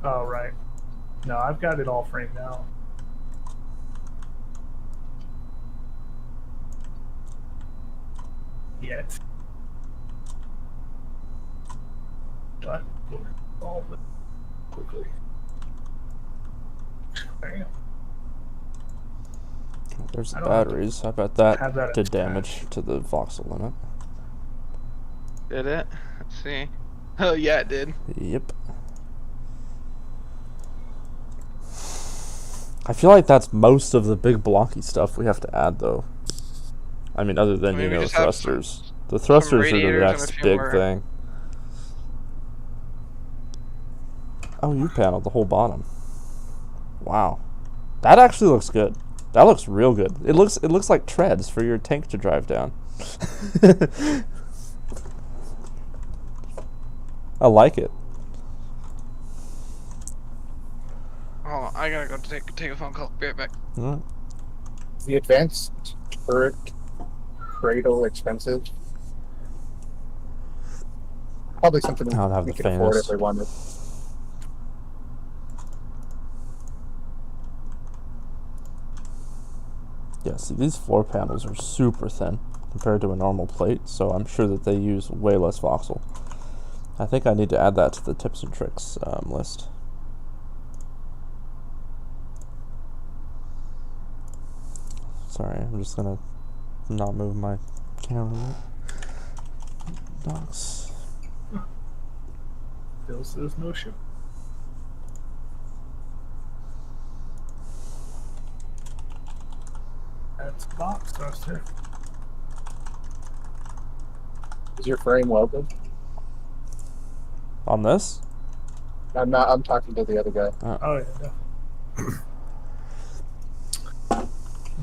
Oh right. No, I've got it all framed out. Yet. But we'll solve it quickly. Bam. There's the I don't have to batteries. I bet have that that did attached. damage to the voxel in it. Did it? Let's see. Oh yeah, it did. Yep. I feel like that's most of the big blocky stuff we have to add, though. I mean, other than, I mean, we you know, just have thrusters. The thrusters are the radiators and a next few big more. thing. Oh, you paneled the whole bottom. Wow. That actually looks good. That looks real good. It looks like treads for your tank to drive down. I like it. Oh, I gotta go take a phone call. Be right back. Alright. Is the advanced turret cradle expensive? Probably something I don't have we the could afford if faintest. we wanted. Yeah, see, these floor panels are super thin compared to a normal plate, so I'm sure that they use way less voxel. I think I need to add that to the tips and tricks list. Sorry, I'm just gonna not move my camera. Docs. Bill says no ship. That's a box thruster. Is your frame welded? On this? I'm not. I'm talking to the other guy. Oh yeah,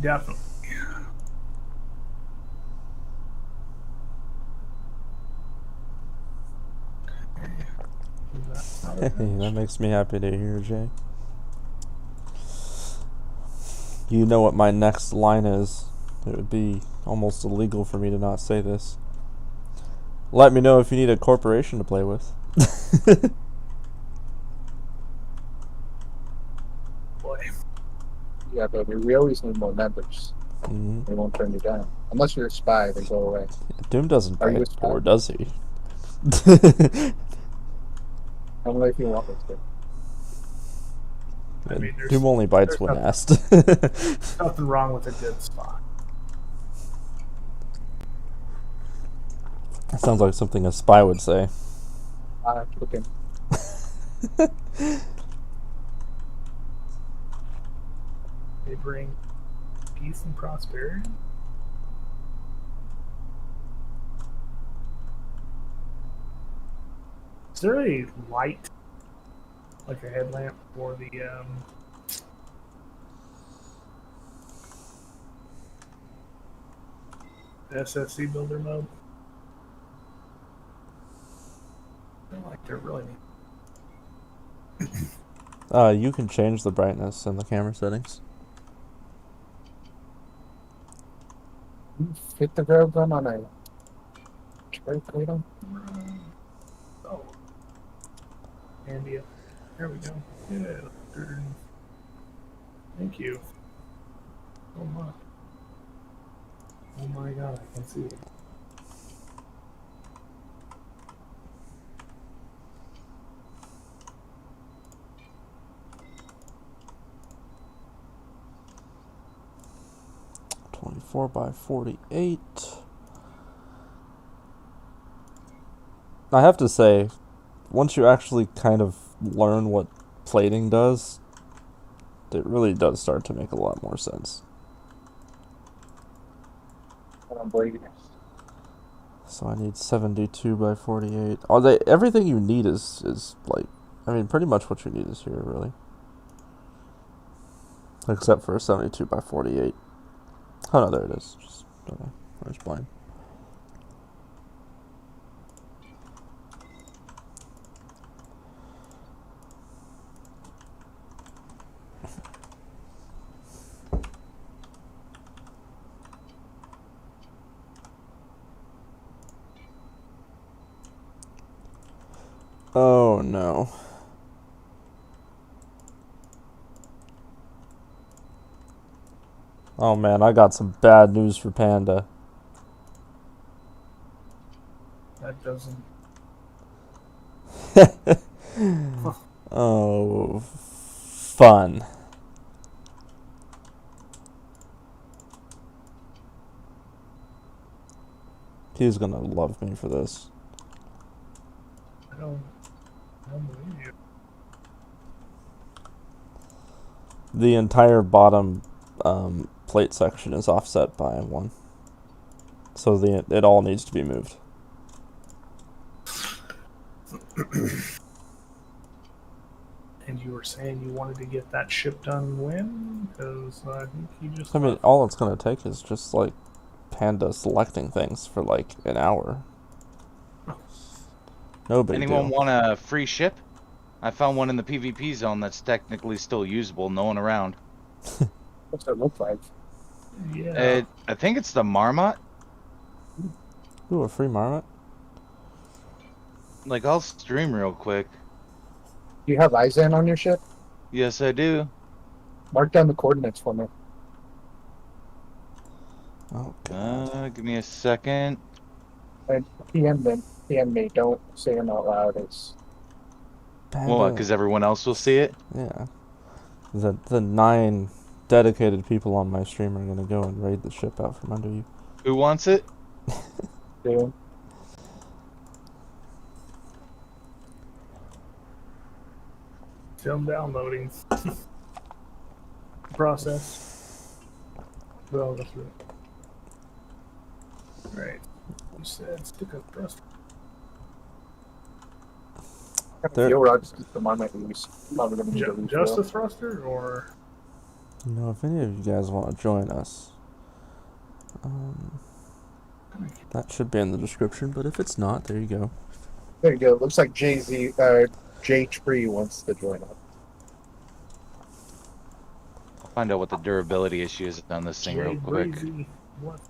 definitely. Definitely. That makes me happy to hear, Jay. You know what my next line is. It would be almost illegal for me to not say this. Let me know if you need a corporation to play with. Boy. Yeah, but we always need more members. Mm-hmm. They won't turn you down unless you're a spy. They go away. Doom doesn't Are you bite, a spy? or does he? Only if you want us to. I mean, there's, Doom only bites there's when nothing, asked. nothing wrong with a good spot. That sounds like something a spy would say. Looking. They bring peace and prosperity. Is there a light, like a headlamp, for the SSC builder mode? I feel like they're really neat. You can change the brightness in the camera settings. Fit the railgun on a tray cradle. Oh, India. There we go. Yeah. Thank you. Oh my. Oh my god, I can see it. Four by 48. I have to say, once you actually kind of learn what plating does, it really does start to make a lot more sense. So I need 72 by 48. Are they everything you need is like, I mean, pretty much what you need is here, really. Except for a 72 by 48. Oh no, there it is. Just, where's blind? Oh no. Oh man, I got some bad news for Panda. That doesn't. Oh, fun. He's gonna love me for this. I don't believe you. The entire bottom plate section is offset by 1. So it all needs to be moved. And because you were saying you wanted to get that ship done when? Because I think you just. I mean, all it's gonna take is just like Panda selecting things for like an hour. No big Anyone deal. want a free ship? I found one in the PvP zone that's technically still usable. No one around. What's that look like? Yeah. I think it's the Marmot. Ooh, a free marmot. Like, I'll stream real quick. Do you have Izan on your ship? Yes, I do. Mark down the coordinates for me. Oh god. Give me a second. And PM them. PM me. Don't say them out loud. It's Panda. What? Because everyone else will see it. Yeah. The 9 dedicated people on my stream are gonna go and raid the ship out from under you. Who wants it? doing. Film downloading. Process. Well, that's it. Right. You said stick up thruster. Fuel rods is the one I use. Probably gonna need to Just a refuel. thruster, or You know, if any of you guys want to join us, that should be in the description. But if it's not, there you go. There you go. Looks like J Tree wants to join up. I'll find out what the durability issue is on this thing real quick. Breezy. What?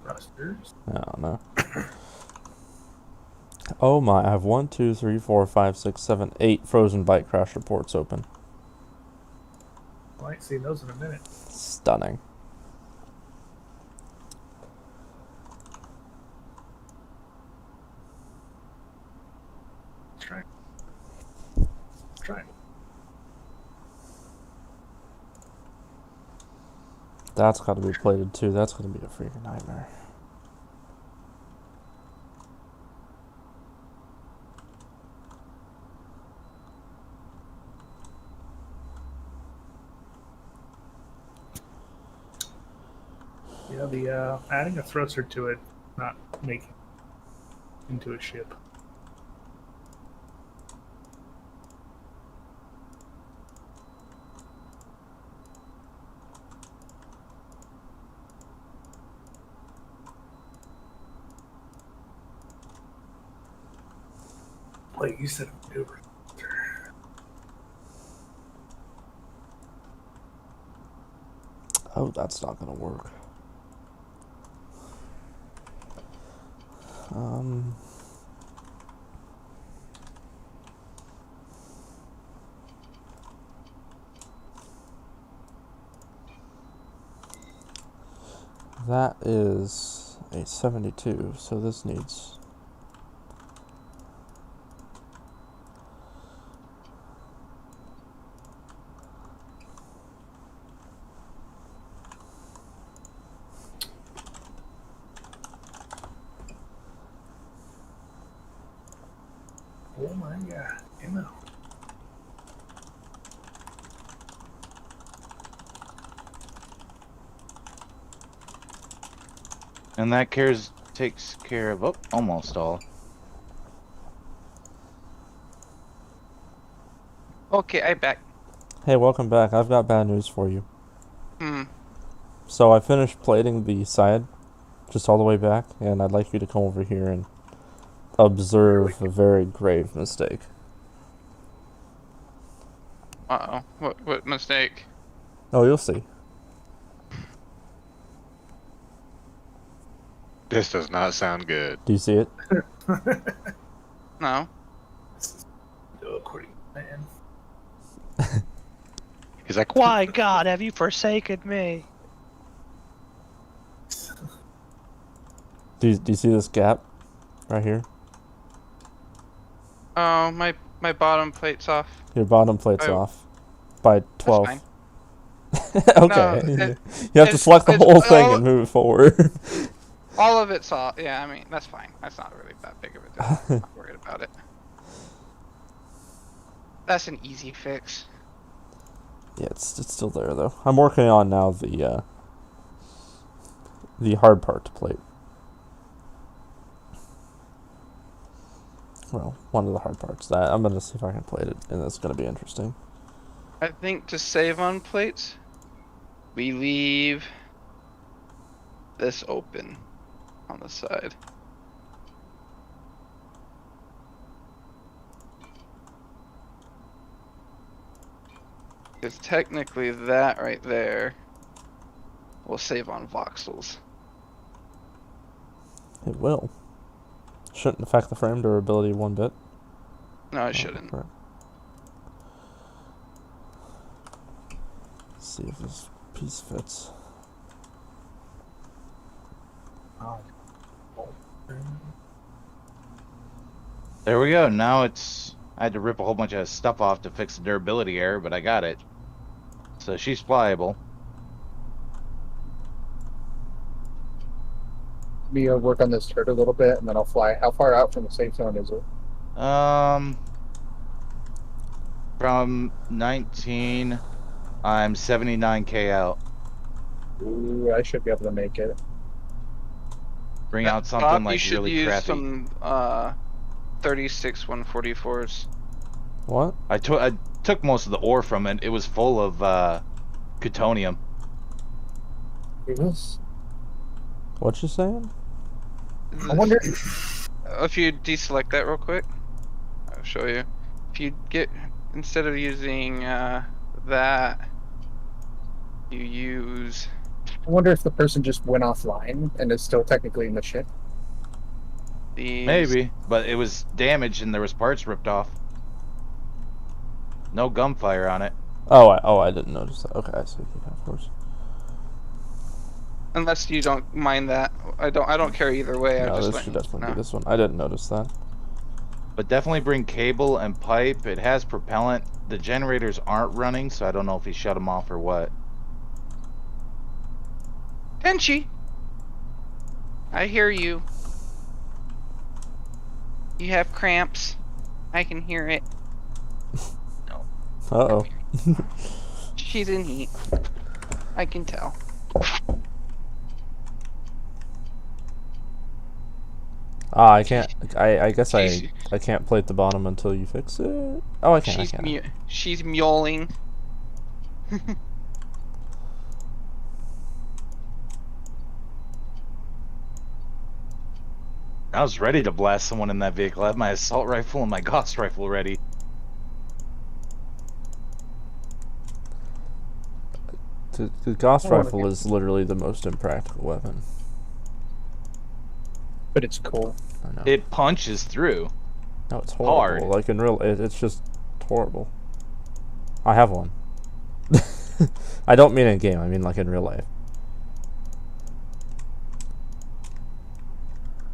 Thrusters. I don't know. Oh my! I have 1, 2, 3, 4, 5, 6, 7, 8 frozen bite crash reports open. I ain't seen those in a minute. Stunning. Try. Try. That's got to be plated too. That's going to be a freaking nightmare. Yeah, the adding a thruster to it, not making into a ship. Like you said, maneuver. Oh, that's not going to work. That is a 72, so this needs... Oh my god, you know. And that takes care of almost all. Okay, I'm back. Hey, welcome back. I've got bad news for you. Hmm. So I finished plating the side, just all the way back, and I'd like you to come over here and observe a very grave mistake. Uh-oh. What mistake? Oh, you'll see. This does not sound good. Do you see it? No. Go according to plan. He's like, Why, God, have you forsaken me? Do you see this gap right here? Oh, my bottom plate's off. Your bottom plate's Oh. off by 12. fine. Okay. No, you have to select the it's whole thing all- and move it forward. All of it's off. Yeah, I mean, that's fine. That's not really that big of a deal. I'm not worried about it. That's an easy fix. Yeah, it's still there though. I'm working on now the hard part to plate. well, one of the hard parts. That I'm gonna see if I can plate it, and it's gonna be interesting. I think to save on plates, we leave this open on the side. Because technically that right there will save on voxels. It will. Shouldn't affect the frame durability one bit. No, it shouldn't. Correct. Let's see if this piece fits. There we go. Now it's... I had to rip a whole bunch of stuff off to fix the durability error, but I got it. So she's pliable. Me work on this turret a little bit, and then I'll fly. How far out from the safe zone is it? From 19, I'm 79k out. Ooh, I should be able to make it. Bring out something Bob, you like should really use crappy. some 36 144s. What? I took most of the ore from it. It was full of plutonium. Yes. What you saying? I wonder. If you deselect that real quick, I'll show you. If you get, instead of using that, you use... I wonder if the person just went offline and is still technically in the ship. these. Maybe, but it was damaged and there was parts ripped off. No gunfire on it. Oh, I didn't notice that. Okay, I see. Yeah, of course. Unless you don't mind that. I don't care either way. I No, just this let should you definitely know. be this one. I didn't notice that. But definitely bring cable and pipe. It has propellant. The generators aren't running, so I don't know if he shut them off or what. Tenchi! I hear you. You have cramps. I can hear it. Uh-oh. She's in heat. I can tell. Ah, I can't. I guess She's- I can't plate the bottom until you fix it. Oh, I can. I can. She's mewling. I was ready to blast someone in that vehicle. I had my assault rifle and my Gauss rifle ready. The Gauss Oh, rifle okay. is literally the most impractical weapon. But it's cool. I know. It punches through. No, it's horrible. hard. Like in real, it's just horrible. I have one. I don't mean in game. I mean like in real life.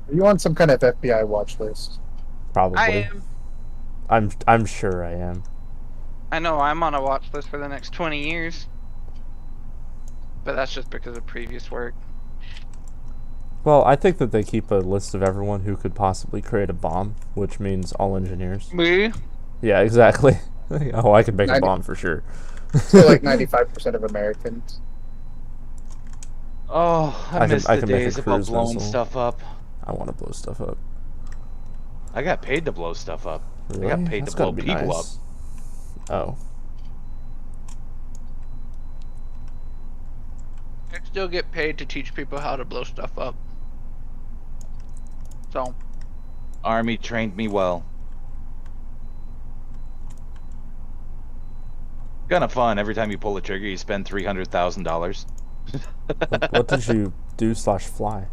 Are you on some kind of FBI watch list? Probably. I am. I'm sure I am. I know I'm on a watch list for the next 20 years. But that's just because of previous work. Well, I think that they keep a list of everyone who could possibly create a bomb, which means all engineers. Me? Yeah, exactly. Oh, I could make a 90 bomb for sure. So like 95% of Americans. Oh, I can- miss I the can make a days about cruise blowing missile. stuff up. I want to blow stuff up. I got paid to blow stuff up. Really? I got paid That's to blow gotta be people nice. Oh. I still get paid to teach people how to blow stuff up. So, Army trained me well. Kinda fun. Every time you pull the trigger, you spend $300,000. What did you do / fly?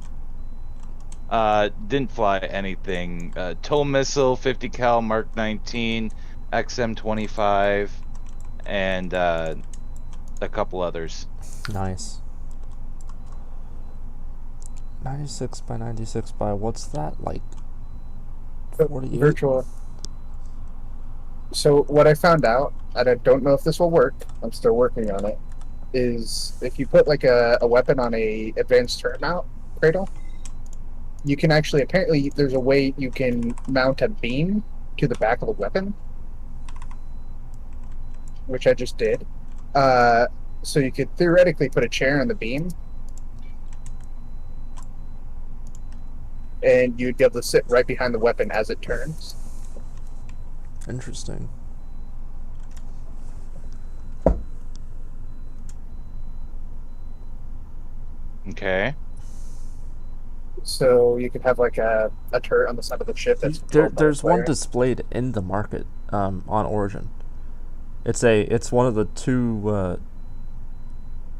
Didn't fly anything. TOW missile, 50 cal Mark 19, XM25, and a couple others. Nice. 96 by 96 by what's that, like 48? Virtual. So what I found out, and I don't know if this will work, I'm still working on it, is if you put like a weapon on a advanced turret mount cradle, you can actually, apparently there's a way you can mount a beam to the back of the weapon, which I just did. So you could theoretically put a chair on the beam, and you'd be able to sit right behind the weapon as it turns. Interesting. Okay. So you could have like a turret on the side of the ship that's controlled by a There's one player. displayed in the market on Origin. It's one of the two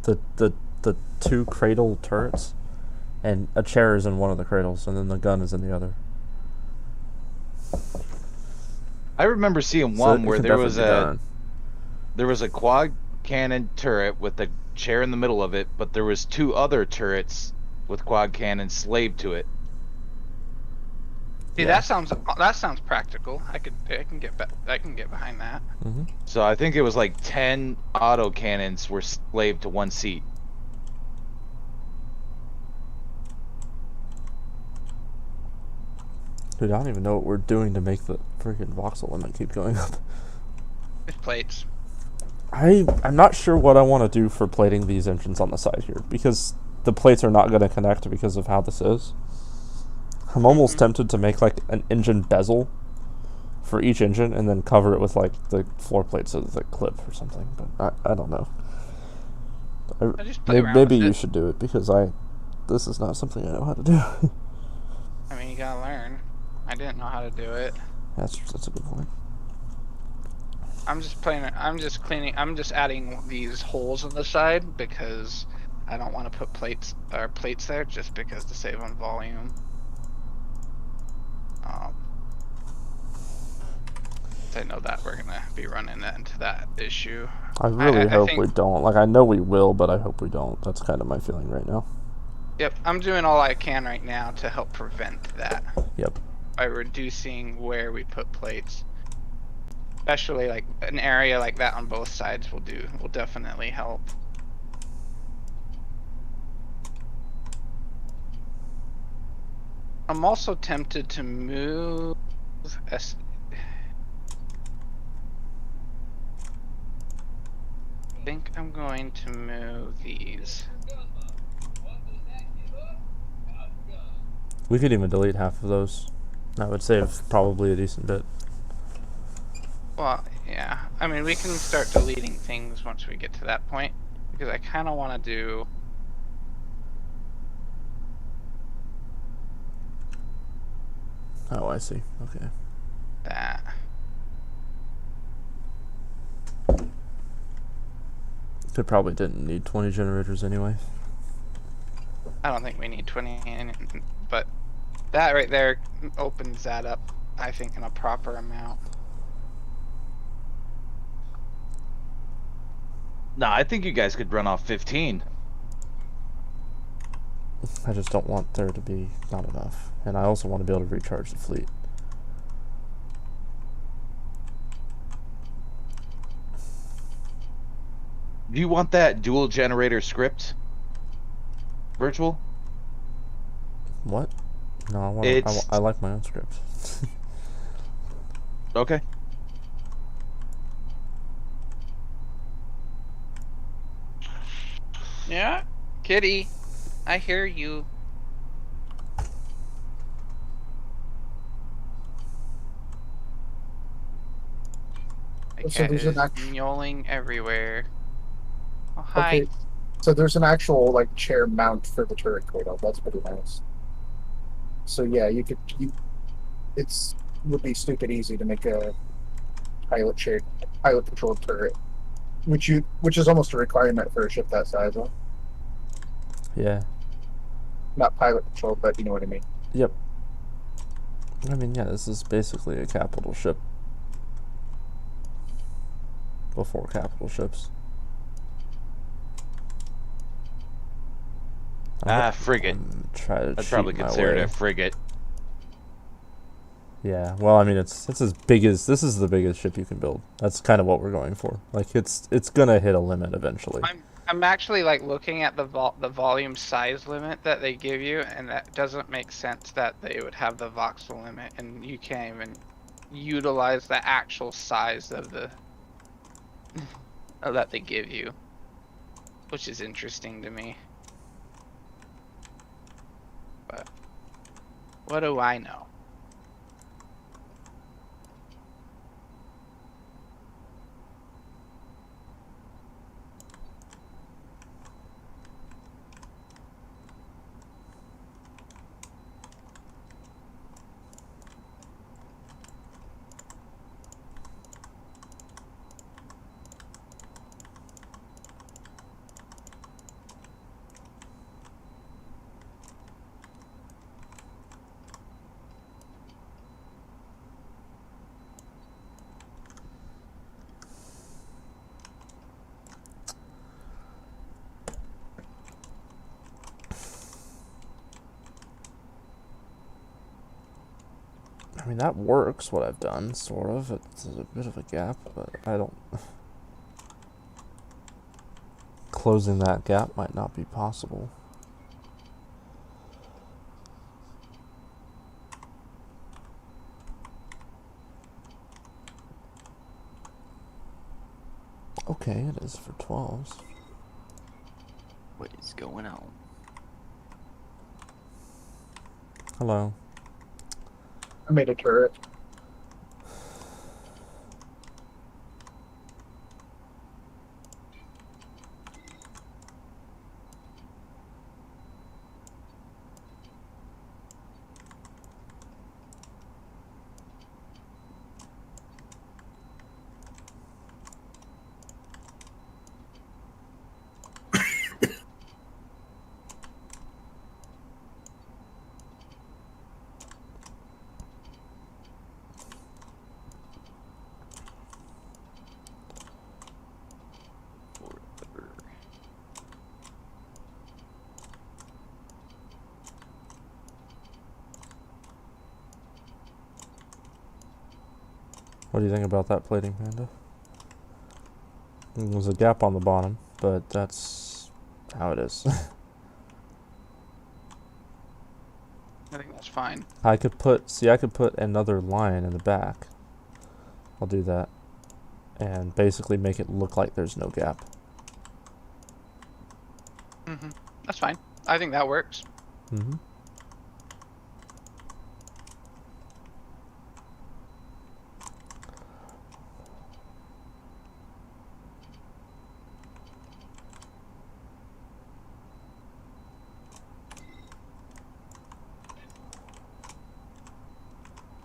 the two cradle turrets, and a chair is in one of the cradles, and then the gun is in the other. I remember seeing So one it where could there was definitely be done. a quad cannon turret with a chair in the middle of it, but there was two other turrets with quad cannons slaved to it. See, Yeah. that sounds practical. I can get behind that. Mm-hmm. So I think it was like 10 auto cannons were slaved to one seat. Dude, I don't even know what we're doing to make the freaking voxel limit keep going up. With plates. I'm not sure what I want to do for plating these engines on the side here, because the plates are not going to connect because of how this is. I'm almost tempted to make like an engine bezel for each engine and then cover it with like the floor plates of the clip or something, but I don't know. I just play around Maybe with you it. should do it, because this is not something I know how to do. I mean, you gotta learn. I didn't know how to do it. That's a good point. I'm just cleaning. I'm just adding these holes on the side because I don't want to put plates there just because to save on volume. I know that we're gonna be running into that issue. I really hope think, we don't. Like, I know we will, but I hope we don't. That's kind of my feeling right now. Yep, I'm doing all I can right now to help prevent that. Yep. By reducing where we put plates. Especially like an area like that on both sides will definitely help. I'm also tempted to move I think I'm going to move these. We could even delete half of those. That would save probably a decent bit. Well, yeah. I mean, we can start deleting things once we get to that point, because I kind of want to do. Oh, I see. Okay. That. It probably didn't need 20 generators anyway. I don't think we need 20, but that right there opens that up, I think, in a proper amount. No, I think you guys could run off 15. I just don't want there to be not enough. And I also want to be able to recharge the fleet. Do you want that dual generator script? Virtual? What? No, I like my own script. Okay. Yeah, kitty, I hear you. The So cat there's is an actual. meowing everywhere. Oh, hi. Okay. So there's an actual like chair mount for the turret cradle. That's pretty nice. So yeah, it's would be stupid easy to make a pilot controlled turret, which is almost a requirement for a ship that size. Huh? Yeah. Not pilot controlled, but you know what I mean. Yep. I mean, yeah, this is basically a capital ship. Before capital ships. Frigate. I'd probably consider it a frigate. Yeah, well, I mean, it's as big as this is the biggest ship you can build. That's kind of what we're going for. Like, it's gonna hit a limit eventually. I'm actually like looking at the volume size limit that they give you, and that doesn't make sense that they would have the voxel limit, and you can't even utilize the actual size of the that they give you, which is interesting to me. But what do I know? I mean, that works, what I've done, sort of. It's a bit of a gap, but I don't... Closing that gap might not be possible. Okay, it is for 12s. What is going on? Hello. I made a turret. What do you think about that plating, Panda? There's a gap on the bottom, but that's how it is. I think that's fine. I could put another line in the back. I'll do that. And basically make it look like there's no gap. That's fine. I think that works. Mm-hmm.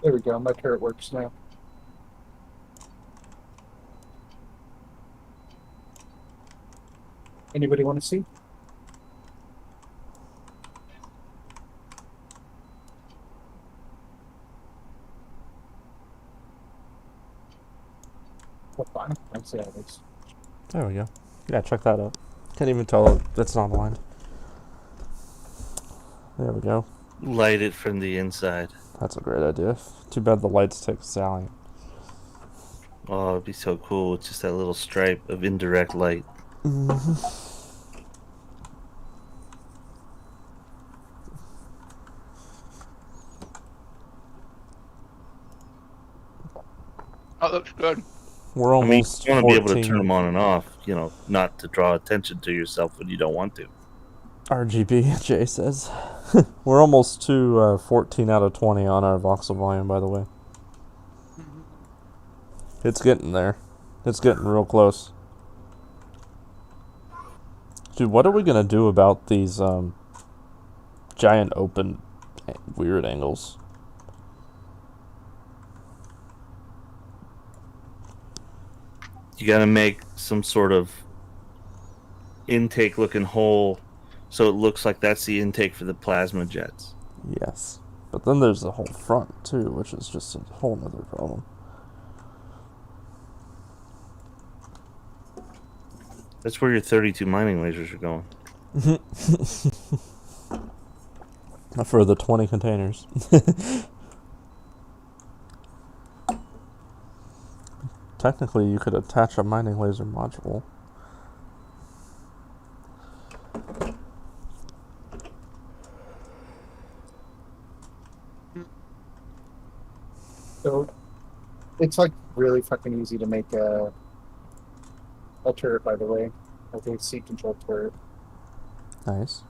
There we go. My turret works now. Anybody want to see? Well, fine. I'd say at least. There we go. Yeah, check that out. Can't even tell that's not aligned. There we go. Light it from the inside. That's a great idea. Too bad the lights take Sally. Oh, it'd be so cool with just that little stripe of indirect light. Oh, looks good. We're I mean, almost you want to be able to 14 turn them on and off, you know, not to draw attention to yourself when you don't want to. RGB, Jay says. We're almost to 14 out of 20 on our voxel volume, by the way. It's getting there. It's getting real close. Dude, what are we going to do about these giant open weird angles? You got to make some sort of intake looking hole so it looks like that's the intake for the plasma jets. Yes. But then there's the whole front, too, which is just a whole nother problem. That's where your 32 mining lasers are going. For the 20 containers. Technically, you could attach a mining laser module. So it's like really fucking easy to make a turret, by the way. Like a seat control turret. Nice.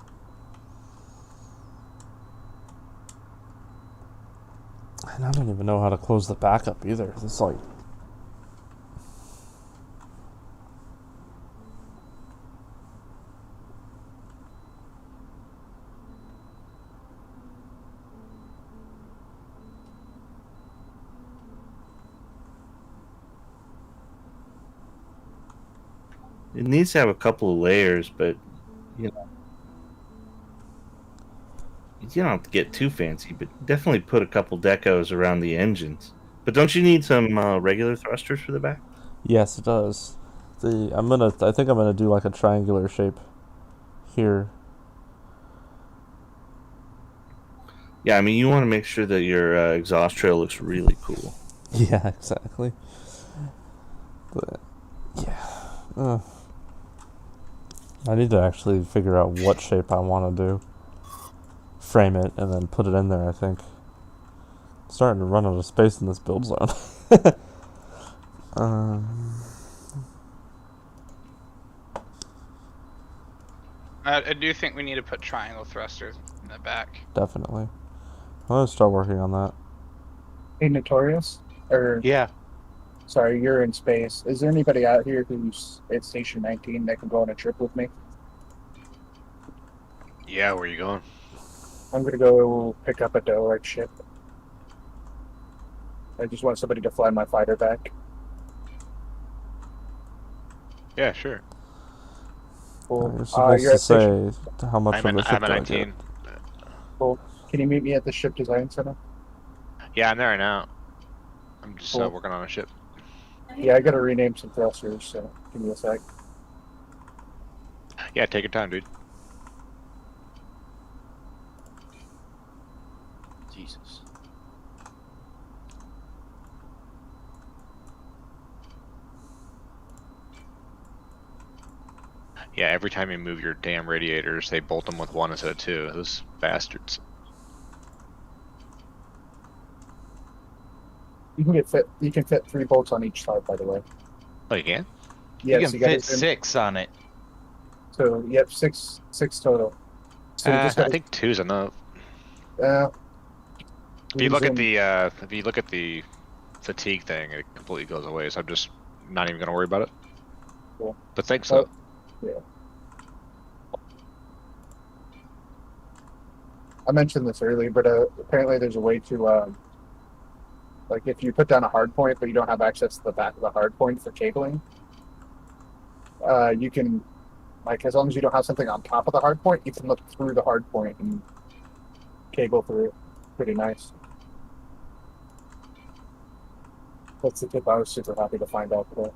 And I don't even know how to close the backup either. It's like... It needs to have a couple of layers, but you know, you don't have to get too fancy. But definitely put a couple decos around the engines. But don't you need some regular thrusters for the back? Yes, it does. I think I'm gonna do like a triangular shape here. Yeah, I mean, you want to make sure that your exhaust trail looks really cool. Yeah, exactly. But yeah, I need to actually figure out what shape I want to do. Frame it and then put it in there. I think. Starting to run out of space in this build zone. I do think we need to put triangle thrusters in the back. Definitely. I'm gonna start working on that. Hey, Notorious? Or, Yeah. sorry, you're in space. Is there anybody out here who's at Station 19 that can go on a trip with me? Yeah, where you going? I'm gonna go pick up a Decorative ship. I just want somebody to fly my fighter back. Yeah, sure. Cool. You're supposed You're to at Station. say how much of the ship I'm at do I get. 19. Cool. Can you meet me at the ship design center? Yeah, I'm there right now. I'm just Cool. working on a ship. Yeah, I gotta rename some thrusters, so give me a sec. Yeah, take your time, dude. Jesus. Yeah, every time you move your damn radiators, they bolt them with 1 instead of 2. Those bastards. You can fit 3 bolts on each side, by the way. Oh, you can? Yes, you can gotta fit 6 on it. So yep, six total. So you just I gotta, think 2's enough. uh, If you look at the fatigue thing, it completely goes away. So I'm just not even gonna worry about it. Cool. But thanks though. Yeah. I mentioned this earlier, but apparently there's a way to like if you put down a hard point but you don't have access to the back of the hard point for cabling, you can, like, as long as you don't have something on top of the hard point, you can look through the hard point and cable through it. Pretty nice. That's the tip I was super happy to find out today.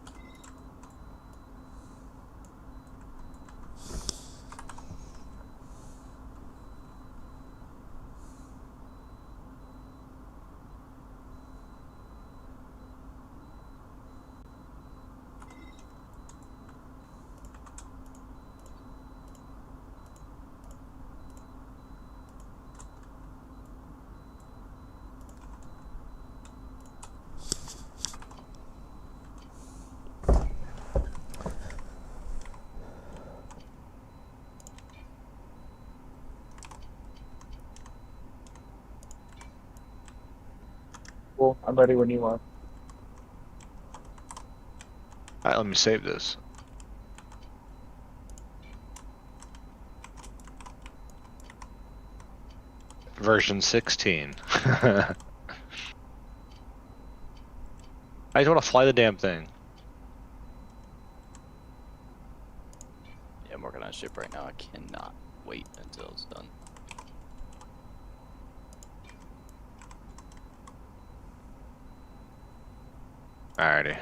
Cool. I'm ready when you are. Alright, let me save this. Version 16. I just want to fly the damn thing. Yeah, I'm working on a ship right now. I cannot wait until it's done. Alrighty.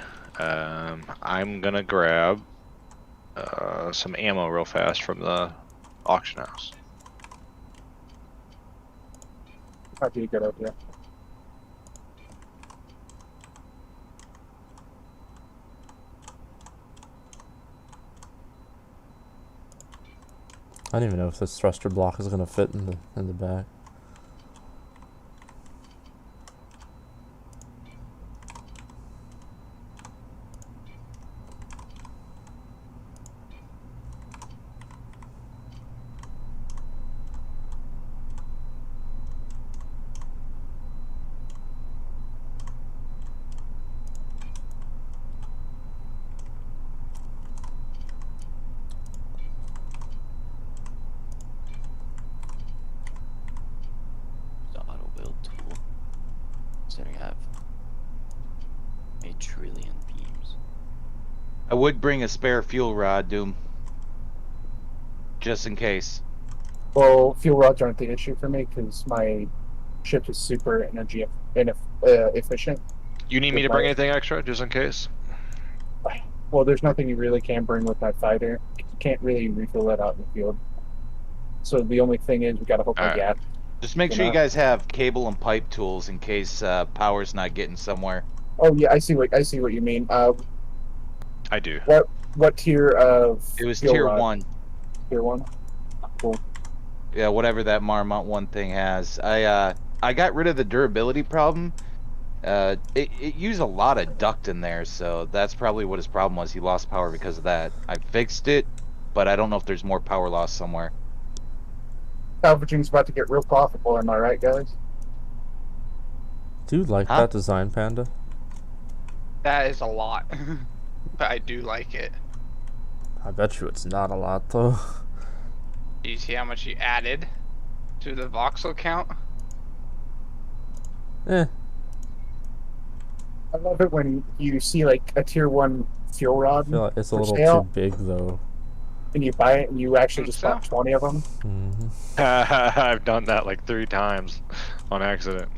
I'm gonna grab some ammo real fast from the auction house. Might be a good idea. I don't even know if this thruster block is gonna fit in the back. The auto build tool. Considering I have a trillion beams. I would bring a spare fuel rod, Doom. Just in case. Well, fuel rods aren't the issue for me because my ship is super energy efficient. You need me to bring anything extra, just in case? Well, there's nothing you really can bring with my fighter. You can't really refill that out in the field. So the only thing is we gotta hope my Alright. gas Just make sure you guys have cable and pipe tools in case power's not getting somewhere. Oh yeah, I see what you mean. I do. What tier of It was steel tier rod? 1. Tier 1. Cool. Yeah, whatever that Marmont 1 thing has. I got rid of the durability problem. It used a lot of duct in there, so that's probably what his problem was. He lost power because of that. I fixed it, but I don't know if there's more power loss somewhere. Salvaging's about to get real profitable, am I right, guys? Do you like that design, Panda? That is a lot. But I do like it. I bet you it's not a lot, though. Do you see how much you added to the voxel count? Eh. I love it when you see like a tier 1 fuel rod I feel like it's a for little sale, too big, though. and you buy it and you actually just bought 20 of them. Mm-hmm. I've done that like 3 times on accident.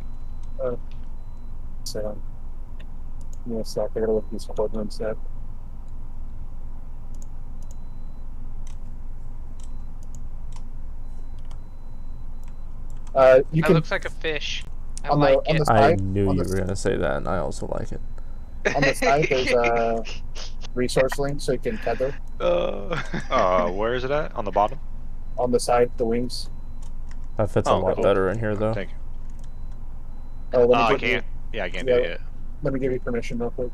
So, yeah, so I gotta look at these coordinates up. You That can looks like a fish. I on like the it. I side. knew on you the, were gonna say that, and I also like it. on the side, there's a resource link so you can tether. Where is it at? On the bottom? On the side, the wings. That fits a Oh, lot cool. better in here, though. Thank you. Oh, let me I give can't. You, Yeah, I can't do it yet. let me give you permission real quick.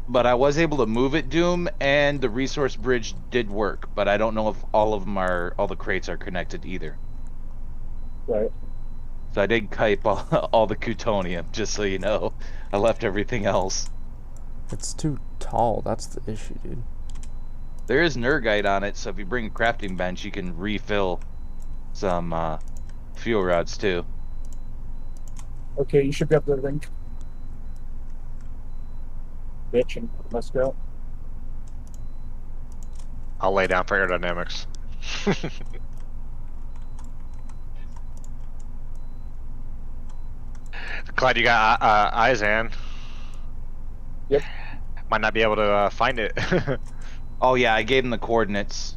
But I was able to move it, Doom, and the resource bridge did work. But I don't know if all the crates are connected either. Right. So I did kipe all the Cutonium, just so you know. I left everything else. It's too tall. That's the issue, dude. There is Nergite on it, so if you bring a crafting bench, you can refill some fuel rods too. Okay, you should be able to link. Bitch, and let's go. I'll lay down for aerodynamics. Glad you got Izan. Yep. Might not be able to find it. Oh yeah, I gave him the coordinates.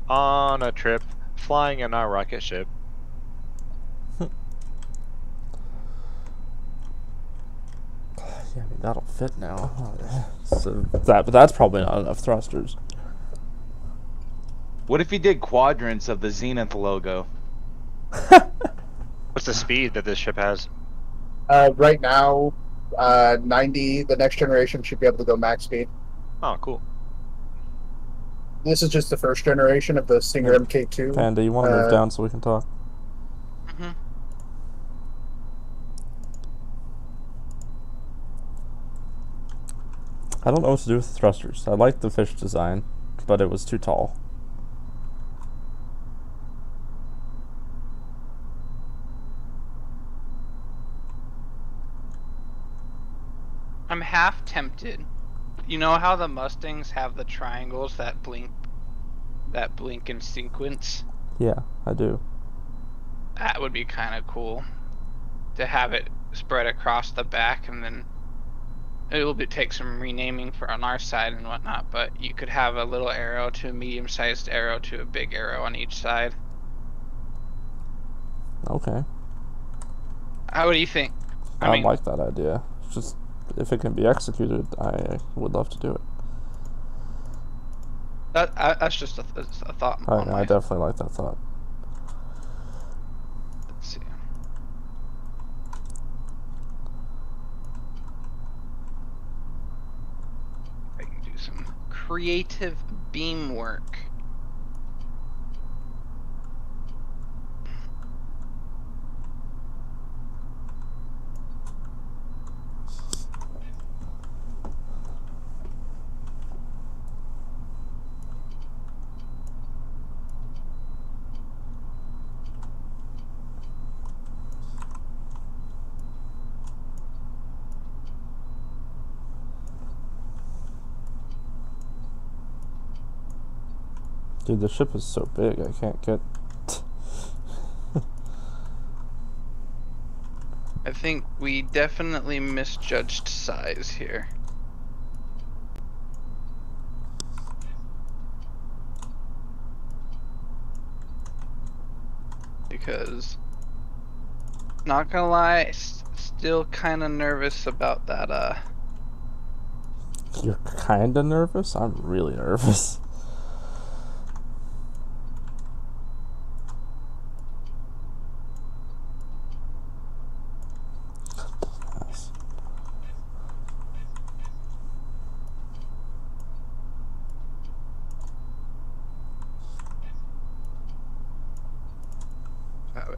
On a trip, flying in our rocket ship. Yeah, I mean, that'll fit now. So but that's probably not enough thrusters. What if he did quadrants of the Zenith logo? What's the speed that this ship has? Right now, 90. The next generation should be able to go max speed. Oh, cool. This is just the first generation of the Stinger Yeah. MK2. Panda, you want to move down so we can talk? Mm-hmm. I don't know what to do with the thrusters. I like the fish design, but it was too tall. I'm half tempted. You know how the Mustangs have the triangles that blink in sequence? Yeah, I do. That would be kind of cool to have it spread across the back, and then it will take some renaming for on our side and whatnot, but you could have a little arrow to a medium-sized arrow to a big arrow on each side. Okay. What do you think? I mean, like that idea. It's just, if it can be executed, I would love to do it. That's just a thought. I definitely like that thought. Let's see. I can do some creative beam work. Dude, the ship is so big, I can't get... I think we definitely misjudged size here. because, not gonna lie, still kind of nervous about that. You're kind of nervous? I'm really nervous.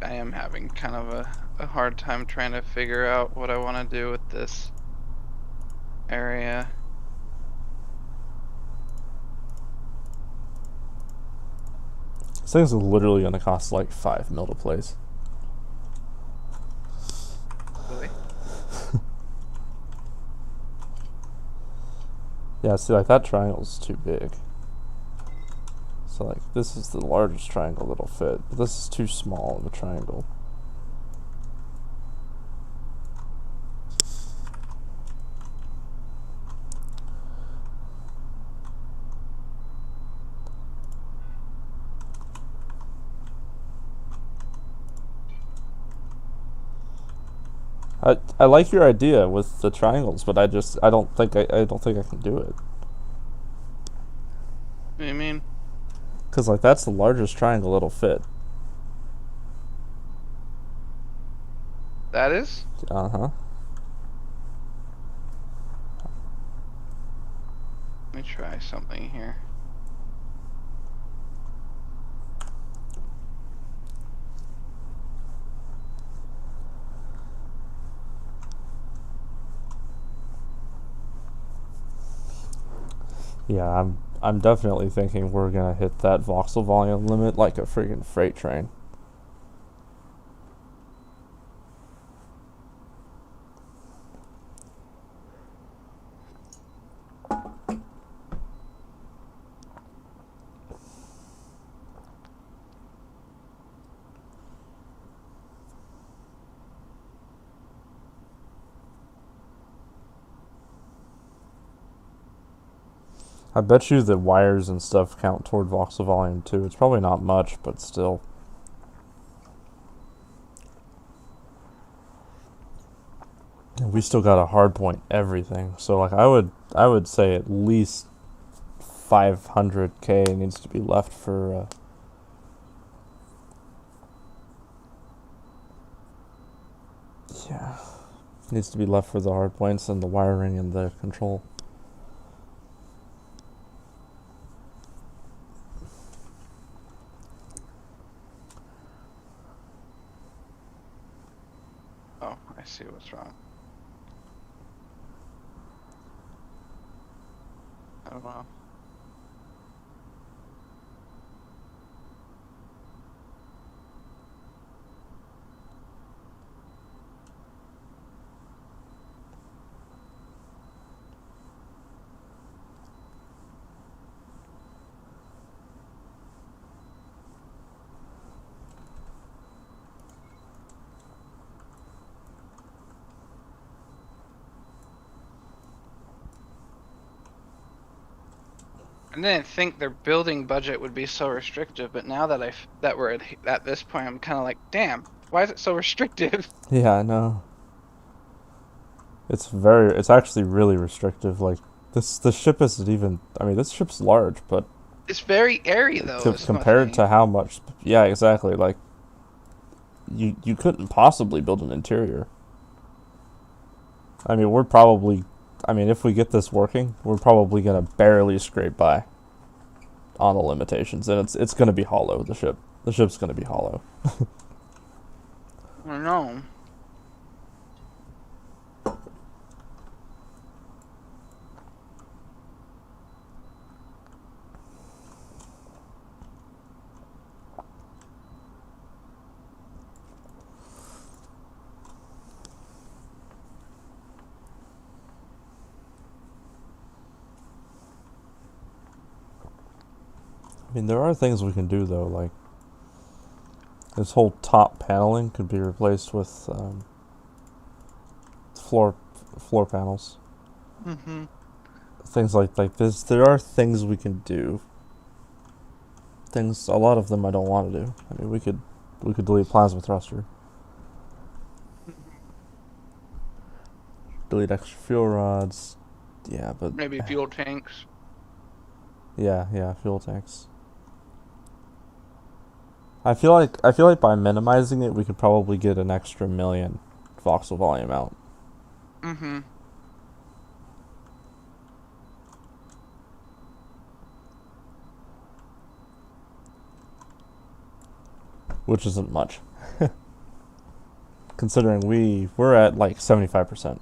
I am having kind of a hard time trying to figure out what I want to do with this area. This thing's literally gonna cost like 5 mil to place. Really? Yeah, see, like that triangle's too big. So like this is the largest triangle that'll fit, but this is too small of a triangle. I like your idea with the triangles, but I don't think I can do it. What do you mean? Cause like that's the largest triangle it'll fit. That is? Uh-huh. Let me try something here. Yeah, I'm definitely thinking we're gonna hit that voxel volume limit like a freaking freight train. I bet you the wires and stuff count toward voxel volume too. It's probably not much, but still. And we still got a hard point everything. So like I would say at least 500k needs to be left for yeah. Needs to be left for the hard points and the wiring and the control. Oh, I see what's wrong. I don't know. I didn't think their building budget would be so restrictive, but now that we're at this point, I'm kind of like, damn, why is it so restrictive? Yeah, I know. It's actually really restrictive. Like this ship isn't even. I mean, this ship's large, but It's very airy though. compared to how much. Yeah, exactly. Like you couldn't possibly build an interior. I mean, if we get this working, we're probably gonna barely scrape by on the limitations, and it's gonna be hollow. The ship's gonna be hollow. I know. I mean, there are things we can do though, like this whole top paneling could be replaced with floor panels. Mm-hmm. Things like this. There are things we can do. A lot of them I don't want to do. I mean, we could we could delete plasma thruster. Delete extra fuel rods. Yeah, but Maybe fuel tanks. yeah, fuel tanks. I feel like by minimizing it, we could probably get an extra 1 million voxel volume out. Mm-hmm. Which isn't much. Considering we're at like 75%.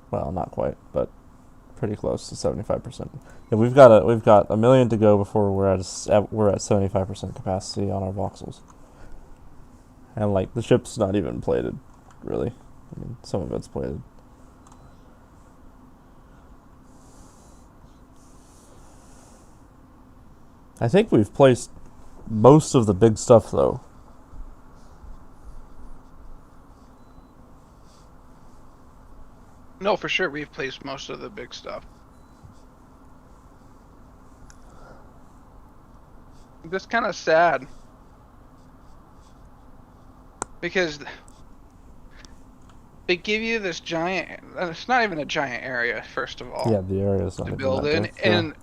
Well, not quite, but pretty close to 75%. Yeah, we've got 1 million to go before we're at 75% capacity on our voxels. And like the ship's not even plated, really. I mean, some of it's plated. I think we've placed most of the big stuff though. No, for sure, we've placed most of the big stuff. Just kind of sad. Because they give you this giant, it's not even a giant area, first of all. Yeah, the area's not to even build that in, big, yeah. and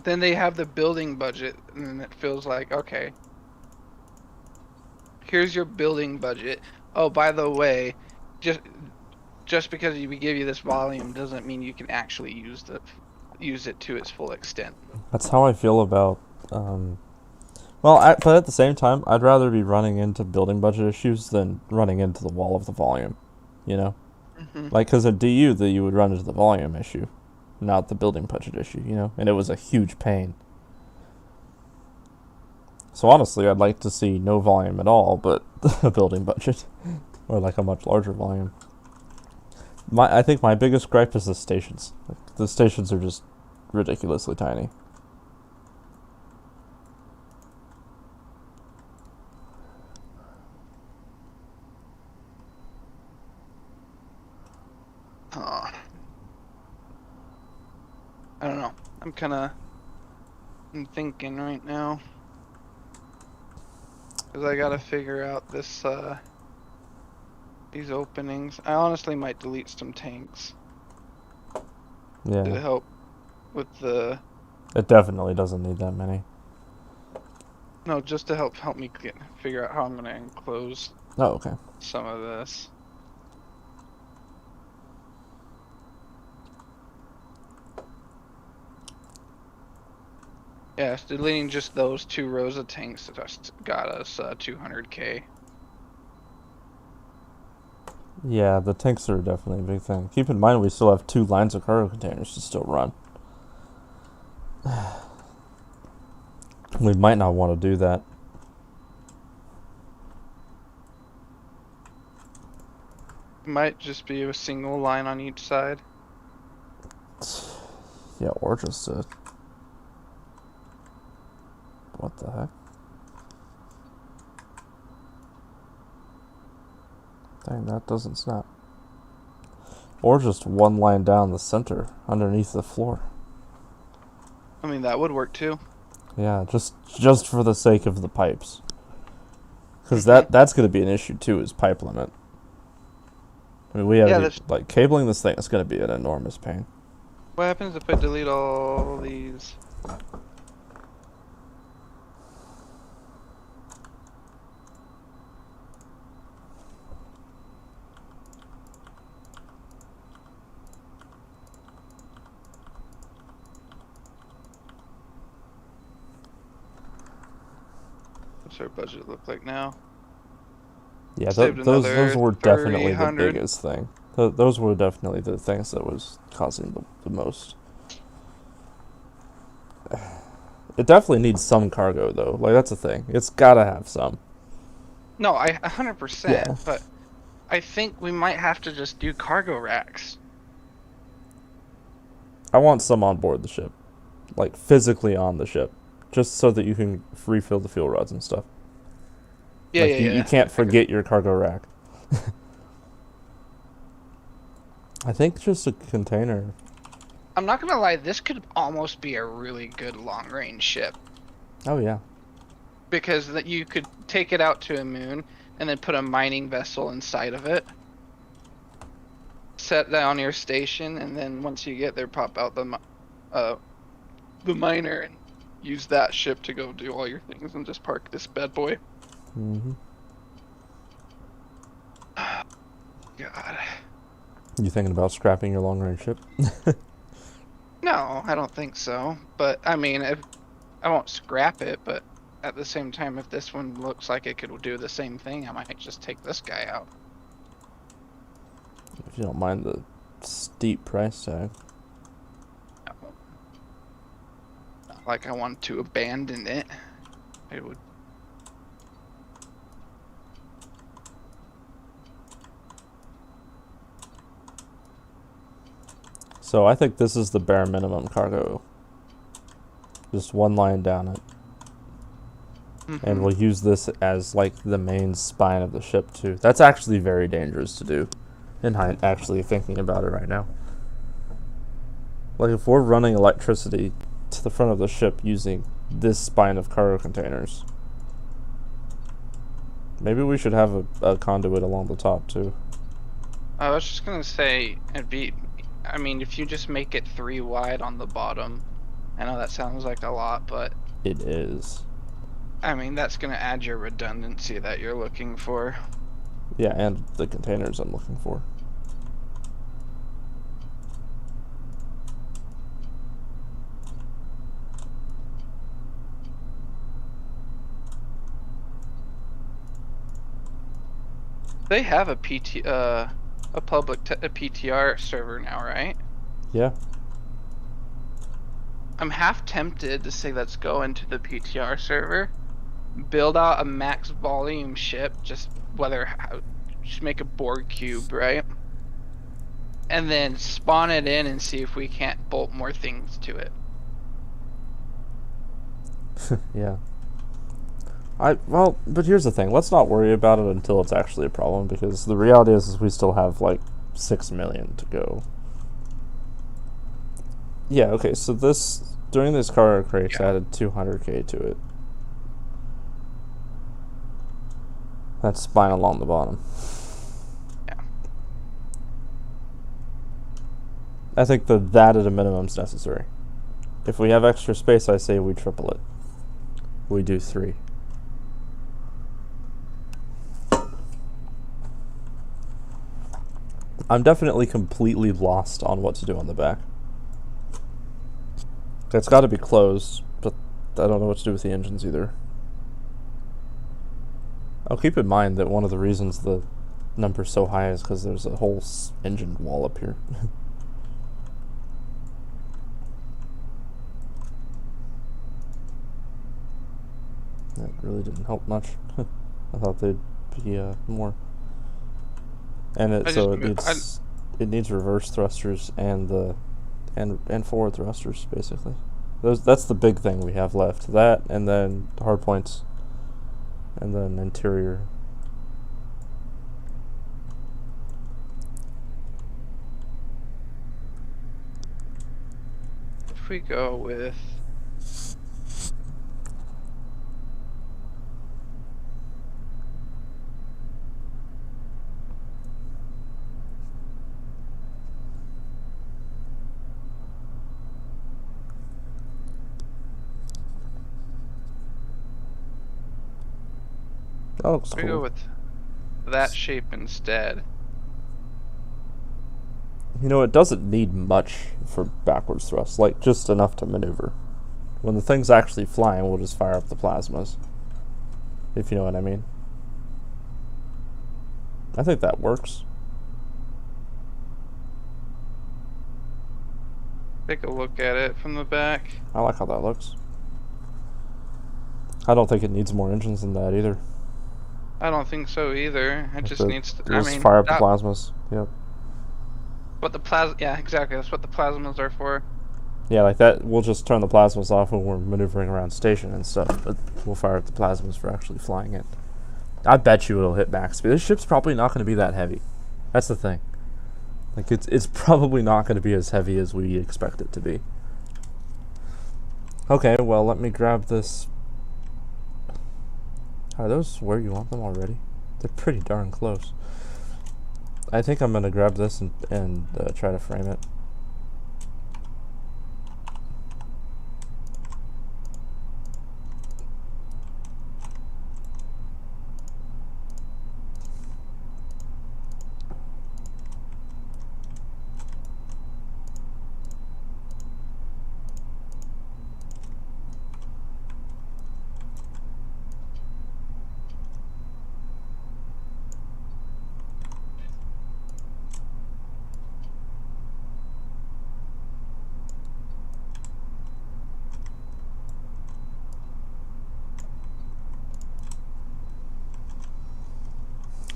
then they have the building budget, and it feels like, okay, here's your building budget. Oh, by the way, just because we give you this volume doesn't mean you can actually use it to its full extent. That's how I feel about but at the same time, I'd rather be running into building budget issues than running into the wall of the volume, you know? Mm-hmm. Like, because at DU, you would run into the volume issue, not the building budget issue, you know? And it was a huge pain. So honestly, I'd like to see no volume at all, but a building budget. Or like a much larger volume. I think my biggest gripe is the stations. Like, the stations are just ridiculously tiny. I don't know. I'm thinking right now. Because I gotta figure out this, these openings. I honestly might delete some tanks. Yeah. To help with the... It definitely doesn't need that many. No, just to help me figure out how I'm gonna enclose okay. some of this. Yeah, deleting just those 2 rows of tanks just got us 200k. Yeah, the tanks are definitely a big thing. Keep in mind we still have 2 lines of cargo containers to still run. We might not want to do that. Might just be a single line on each side. Yeah, or just a... What the heck? Dang, that doesn't snap. Or just 1 line down the center, underneath the floor. I mean, that would work too. Yeah, just for the sake of the pipes. Because that's going to be an issue too, is pipe limit. I mean, we have, like, cabling this thing is going to be an enormous pain. What happens if I delete all these? What's our budget look like now? Yeah, those were definitely the biggest thing. Those were definitely the things that was causing the most. It definitely needs some cargo, though. Like, that's the thing. It's gotta have some. No, 100%. Yeah. But I think we might have to just do cargo racks. I want some on board the ship. Like, physically on the ship. Just so that you can refill the fuel rods and stuff. Yeah, like, you can't forget your cargo rack. I think just a container. I'm not gonna lie, this could almost be a really good long-range ship. Oh yeah. Because that you could take it out to a moon and then put a mining vessel inside of it. Set that on your station, and then once you get there, pop out the miner and use that ship to go do all your things and just park this bad boy. Mm-hmm. God. You thinking about scrapping your long-range ship? No, I don't think so. But I mean, I won't scrap it, but at the same time, if this one looks like it could do the same thing, I might just take this guy out. If you don't mind the steep price tag. Not like I want to abandon it. It would. So I think this is the bare minimum cargo. Just one line down it. And we'll use this as like the main spine of the ship too. That's actually very dangerous to do. And I'm actually thinking about it right now. Like if we're running electricity to the front of the ship using this spine of cargo containers, maybe we should have a conduit along the top too. I was just gonna say it'd be. I mean, if you just make it 3 wide on the bottom, I know that sounds like a lot, but it is. I mean, that's gonna add your redundancy that you're looking for. Yeah, and the containers I'm looking for. They have a public a PTR server now, right? Yeah. I'm half tempted to say let's go into the PTR server, build out a max volume ship, just make a Borg cube, right? And then spawn it in and see if we can't bolt more things to it. Yeah. Well, but here's the thing. Let's not worry about it until it's actually a problem, because the reality is we still have like 6 million to go. Yeah, okay, so during this cargo crates, I added 200k to it. That's spine along the bottom. Yeah. I think that at a minimum is necessary. If we have extra space, I say we triple it. We do 3. I'm definitely completely lost on what to do on the back. It's got to be closed, but I don't know what to do with the engines either. I'll keep in mind that one of the reasons the number's so high is because there's a whole engine wall up here. That really didn't help much. I thought they'd be more. And it needs reverse thrusters and forward thrusters basically. That's the big thing we have left. That and then hard points and then interior. If we go with That looks cool. we go with that shape instead. You know, it doesn't need much for backwards thrust, like just enough to maneuver. When the thing's actually flying, we'll just fire up the plasmas. If you know what I mean. I think that works. Take a look at it from the back. I like how that looks. I don't think it needs more engines than that either. I don't think so either. It just needs to. I mean, fire up the plasmas. Yep. But yeah, exactly. That's what the plasmas are for. Yeah, like that. We'll just turn the plasmas off when we're maneuvering around station and stuff. But we'll fire up the plasmas for actually flying it. I bet you it'll hit max speed. This ship's probably not going to be that heavy. That's the thing. Like it's probably not going to be as heavy as we expect it to be. Okay, well let me grab this Are those where you want them already? They're pretty darn close. I think I'm gonna grab this and try to frame it.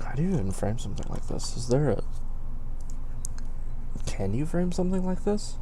How do you even frame something like this? Is there a... Can you frame something like this?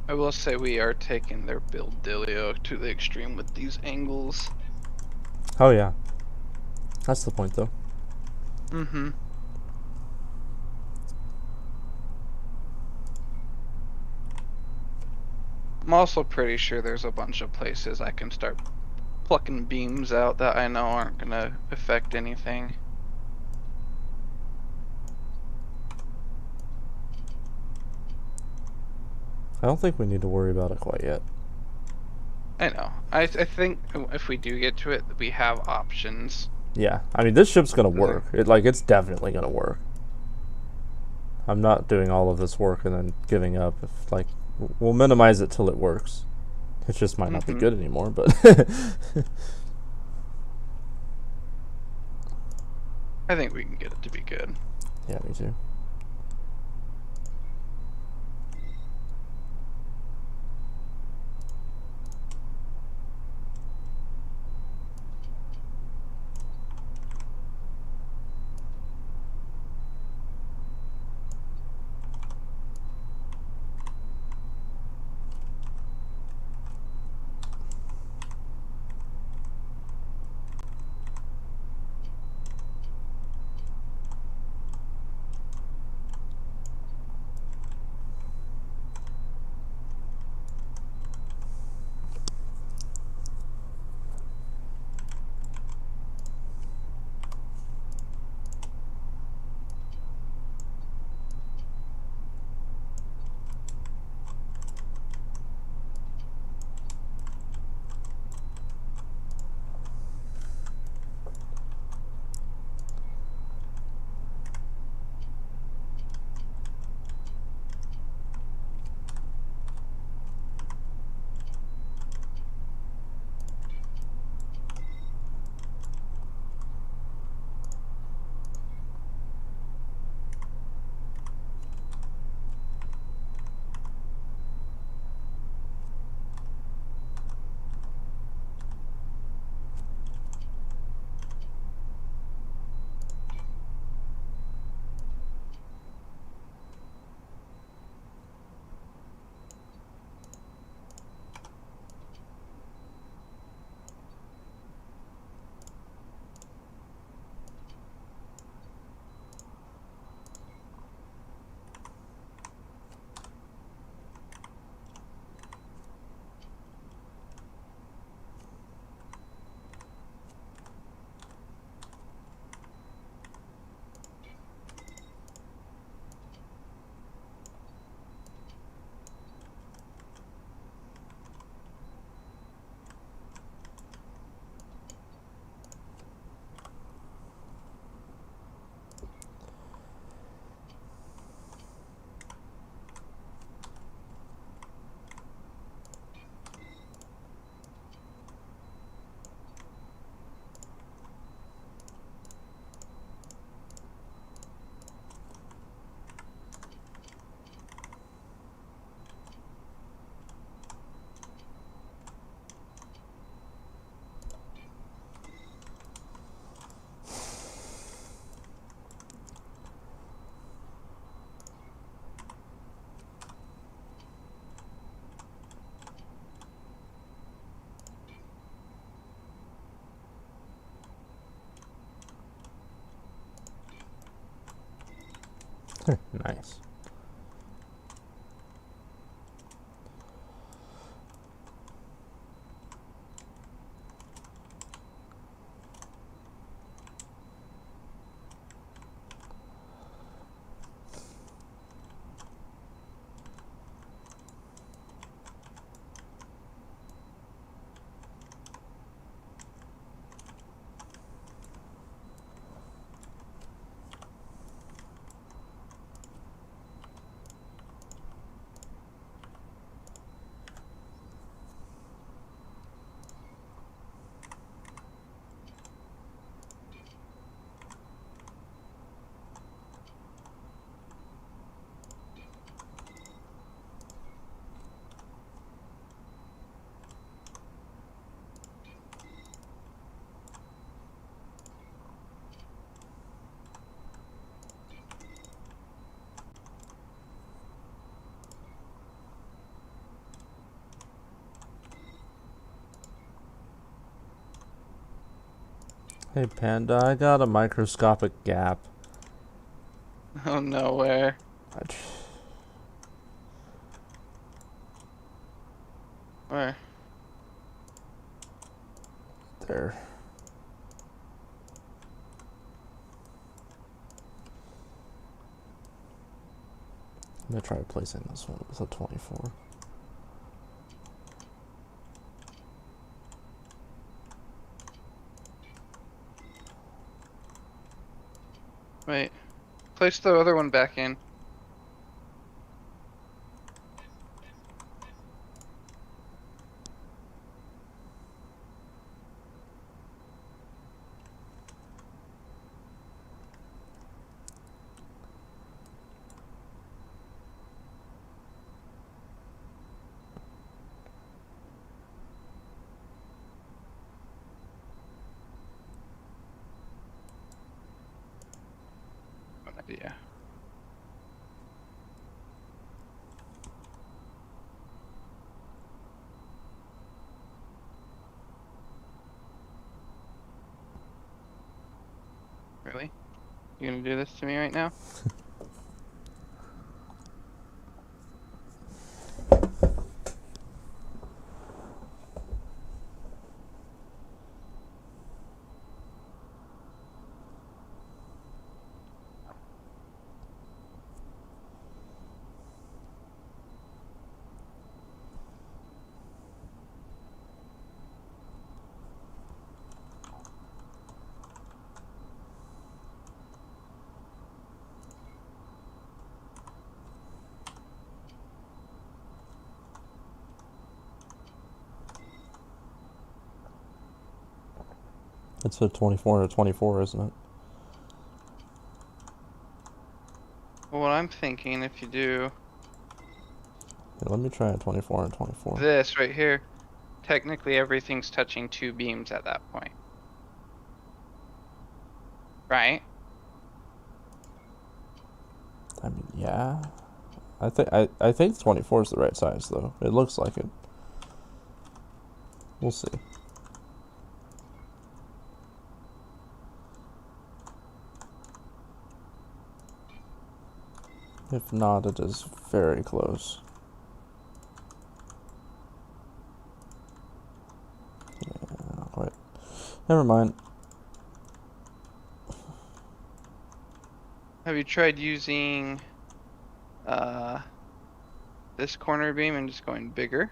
I will say we are taking their build dealio to the extreme with these angles. Oh yeah. That's the point though. Mm-hmm. I'm also pretty sure there's a bunch of places I can start plucking beams out that I know aren't gonna affect anything. I don't think we need to worry about it quite yet. I know. I think if we do get to it, we have options. Yeah, I mean, this ship's gonna work. It's definitely gonna work. I'm not doing all of this work and then giving up. If, we'll minimize it till it works. It just might not be good anymore, but... I think we can get it to be good. Yeah, me too. Nice. Hey Panda, I got a microscopic gap. Oh no, where? Where? There. I'm gonna try placing this one with a 24. Wait. Place the other one back in. Good idea. Really? You gonna do this to me right now? It's a 24 and a 24, isn't it? Well, what I'm thinking, if you do Yeah, let me try a 24 and 24. this right here, technically everything's touching two beams at that point. Right? I mean, yeah. I think 24 is the right size though. It looks like it. We'll see. If not, it is very close. Yeah, not quite. Never mind. Have you tried using this corner beam and just going bigger?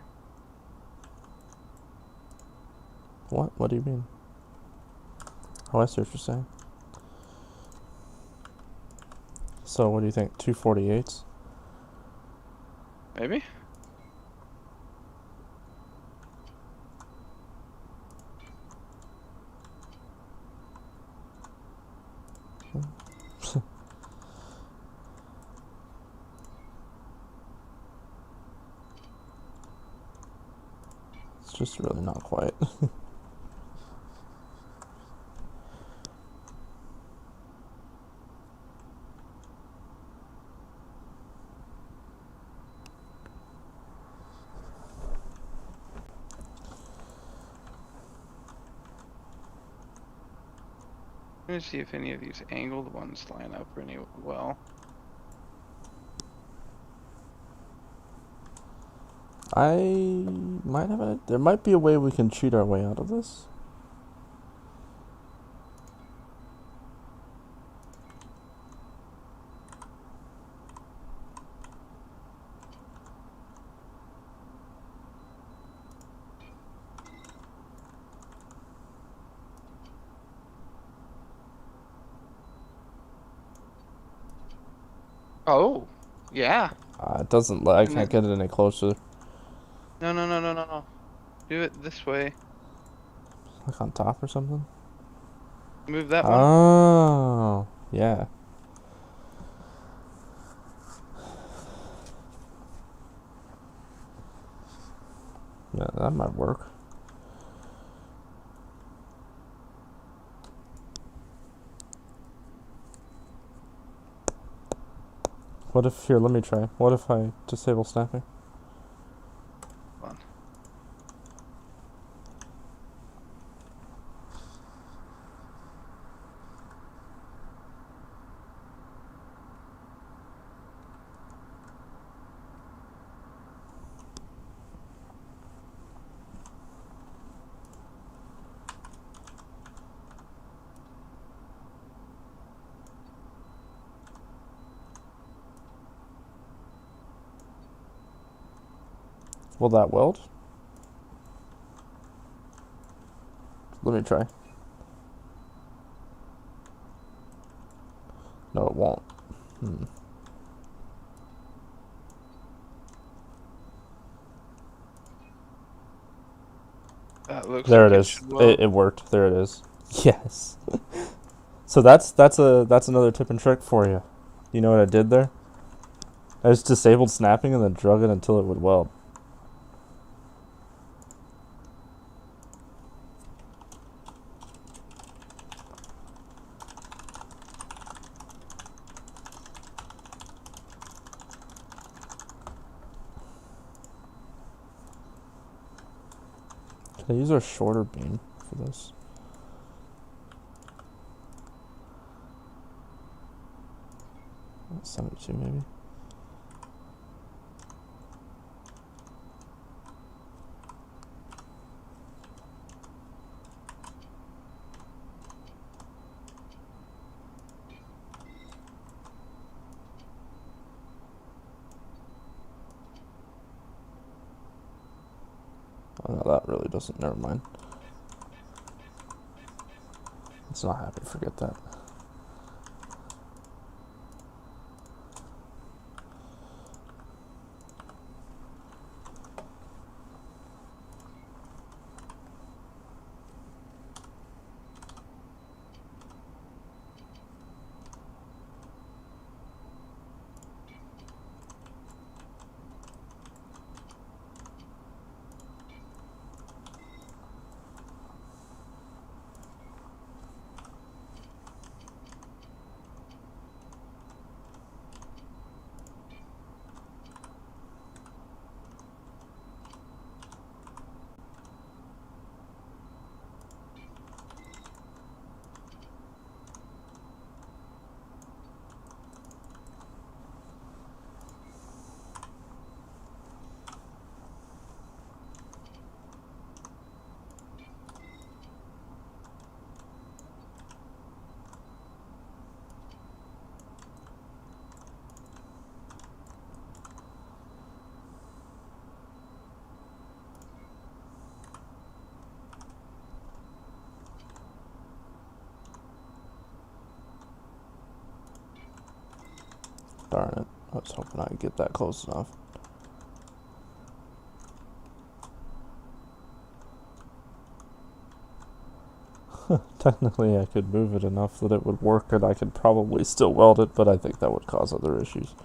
What? What do you mean? Oh, I see what you're saying. So, what do you think? 248s? Maybe? It's just really not quite. Let me see if any of these angled ones line up really well. I might have it. There might be a way we can cheat our way out of this. Oh, yeah. It doesn't. I And can't get it any closer. No. Do it this way. Like on top or something. Move that one. Oh, yeah. Yeah, that might work. What if, here, let me try. What if I disable snapping? Hold on. Will that weld? Let me try. No, it won't. That looks There like it is. should weld. It worked. There it is. Yes. So that's another tip and trick for you. You know what I did there? I just disabled snapping and then drug it until it would weld. Can I use a shorter beam for this? 72 maybe. Oh no, that really doesn't. Never mind. It's not happy. Forget that. Darn it. I was hoping I'd get that close enough. Technically, I could move it enough that it would work and I could probably still weld it, but I think that would cause other issues.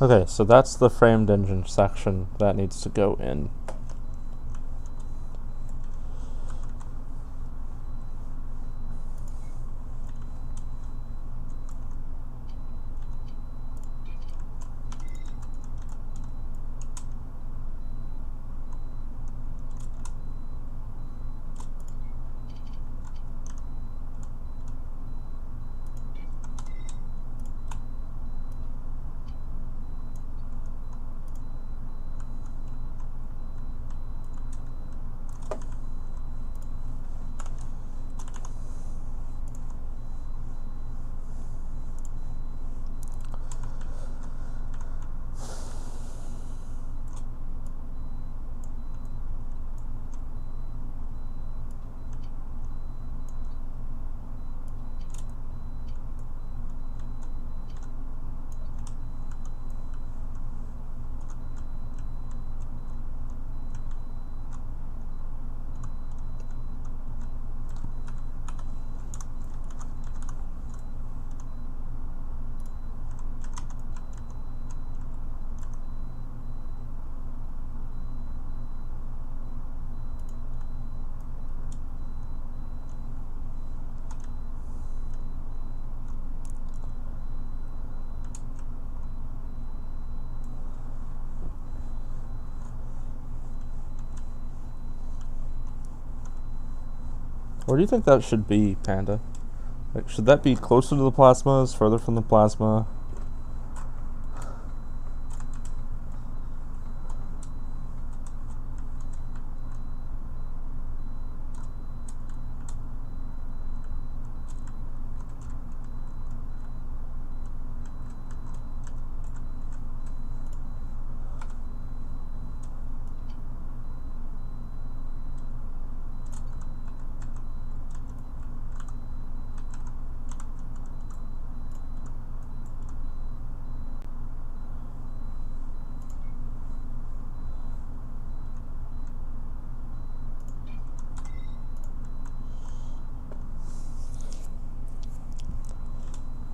Okay, so that's the framed engine section that needs to go in. Where do you think that should be, Panda? Like, should that be closer to the plasmas, further from the plasma?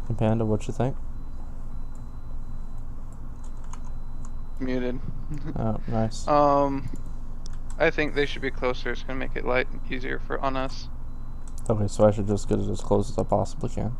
Hey, Panda, what you think? Muted. Oh, nice. I think they should be closer. It's gonna make it light easier for on us. Okay, so I should just get it as close as I possibly can.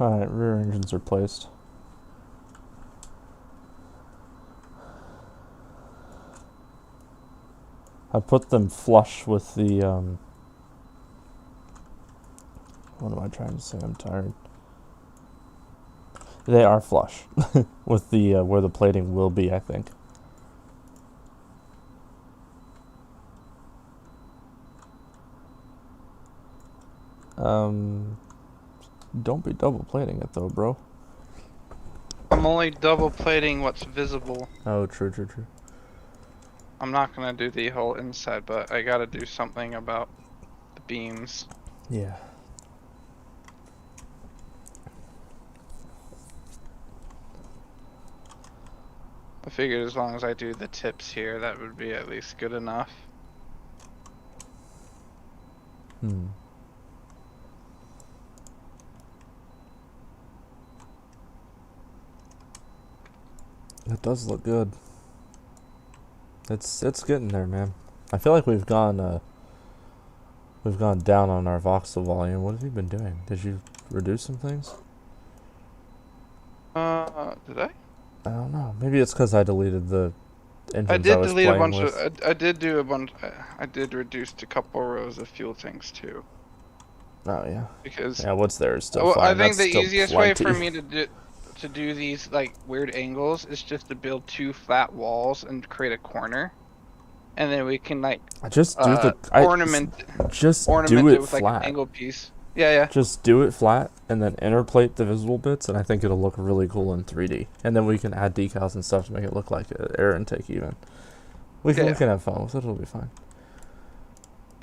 Alright, rear engines are placed. I put them flush with the, what am I trying to say? I'm tired. They are flush with the, where the plating will be, I think. Don't be double plating it though, bro. I'm only double plating what's visible. Oh, true. I'm not gonna do the whole inside, but I gotta do something about the beams. Yeah. I figured as long as I do the tips here, that would be at least good enough. It does look good. It's getting there, man. I feel like we've gone down on our voxel volume. What have you been doing? Did you reduce some things? Did I? I don't know. Maybe it's because I deleted the engines I did was delete a playing bunch with. of. I did do a bunch. I did reduce a couple rows of fuel things too. Oh yeah. Because yeah, what's there is still well, fine. I think That's the still easiest plenty. way for me to do these like weird angles is just to build two flat walls and create a corner, and then we can like just do the ornament do it it with flat. like an angle piece. Yeah. Just do it flat and then interplate the visible bits, and I think it'll look really cool in 3D. And then we can add decals and stuff to make it look like an air intake even. We can have fun with it. It'll be fine.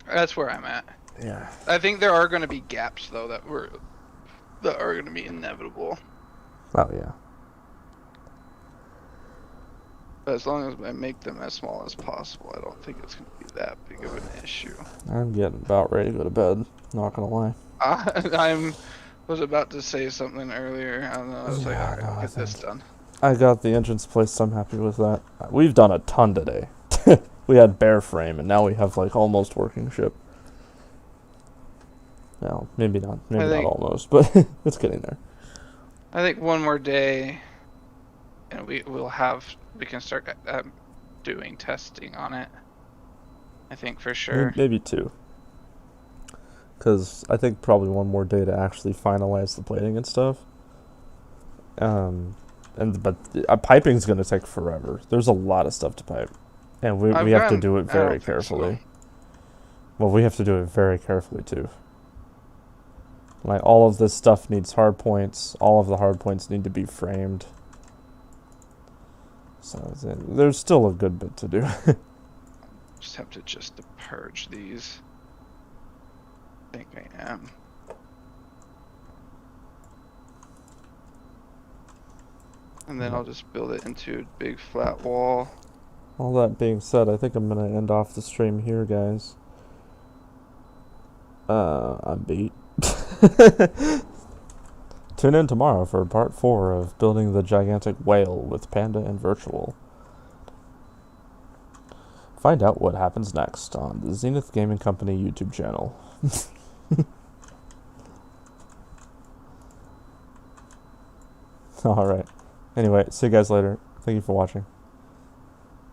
That's where I'm at. Yeah. I think there are going to be gaps though that are going to be inevitable. Oh yeah. But as long as I make them as small as possible, I don't think it's going to be that big of an issue. I'm getting about ready to go to bed. Not gonna lie. I was about to say something earlier. I don't know. I was like, alright, I'll get this done. I got the entrance placed. I'm happy with that. We've done a ton today. We had bare frame, and now we have like almost working ship. No, maybe not almost, but it's getting there. I think one more day, and we can start doing testing on it. I think for sure. Maybe two. Because I think probably one more day to actually finalize the plating and stuff. But piping's gonna take forever. There's a lot of stuff to pipe, and we have to do it very carefully. So. Well, we have to do it very carefully too. Like all of this stuff needs hard points. All of the hard points need to be framed. So there's still a good bit to do. Just have to purge these. I think I am. And then I'll just build it into a big flat wall. All that being said, I think I'm gonna end off the stream here, guys. I'm beat. Tune in tomorrow for part 4 of building the gigantic whale with Panda and Virtual. Find out what happens next on the Zenith Gaming Company YouTube channel. Alright. Anyway, see you guys later. Thank you for watching.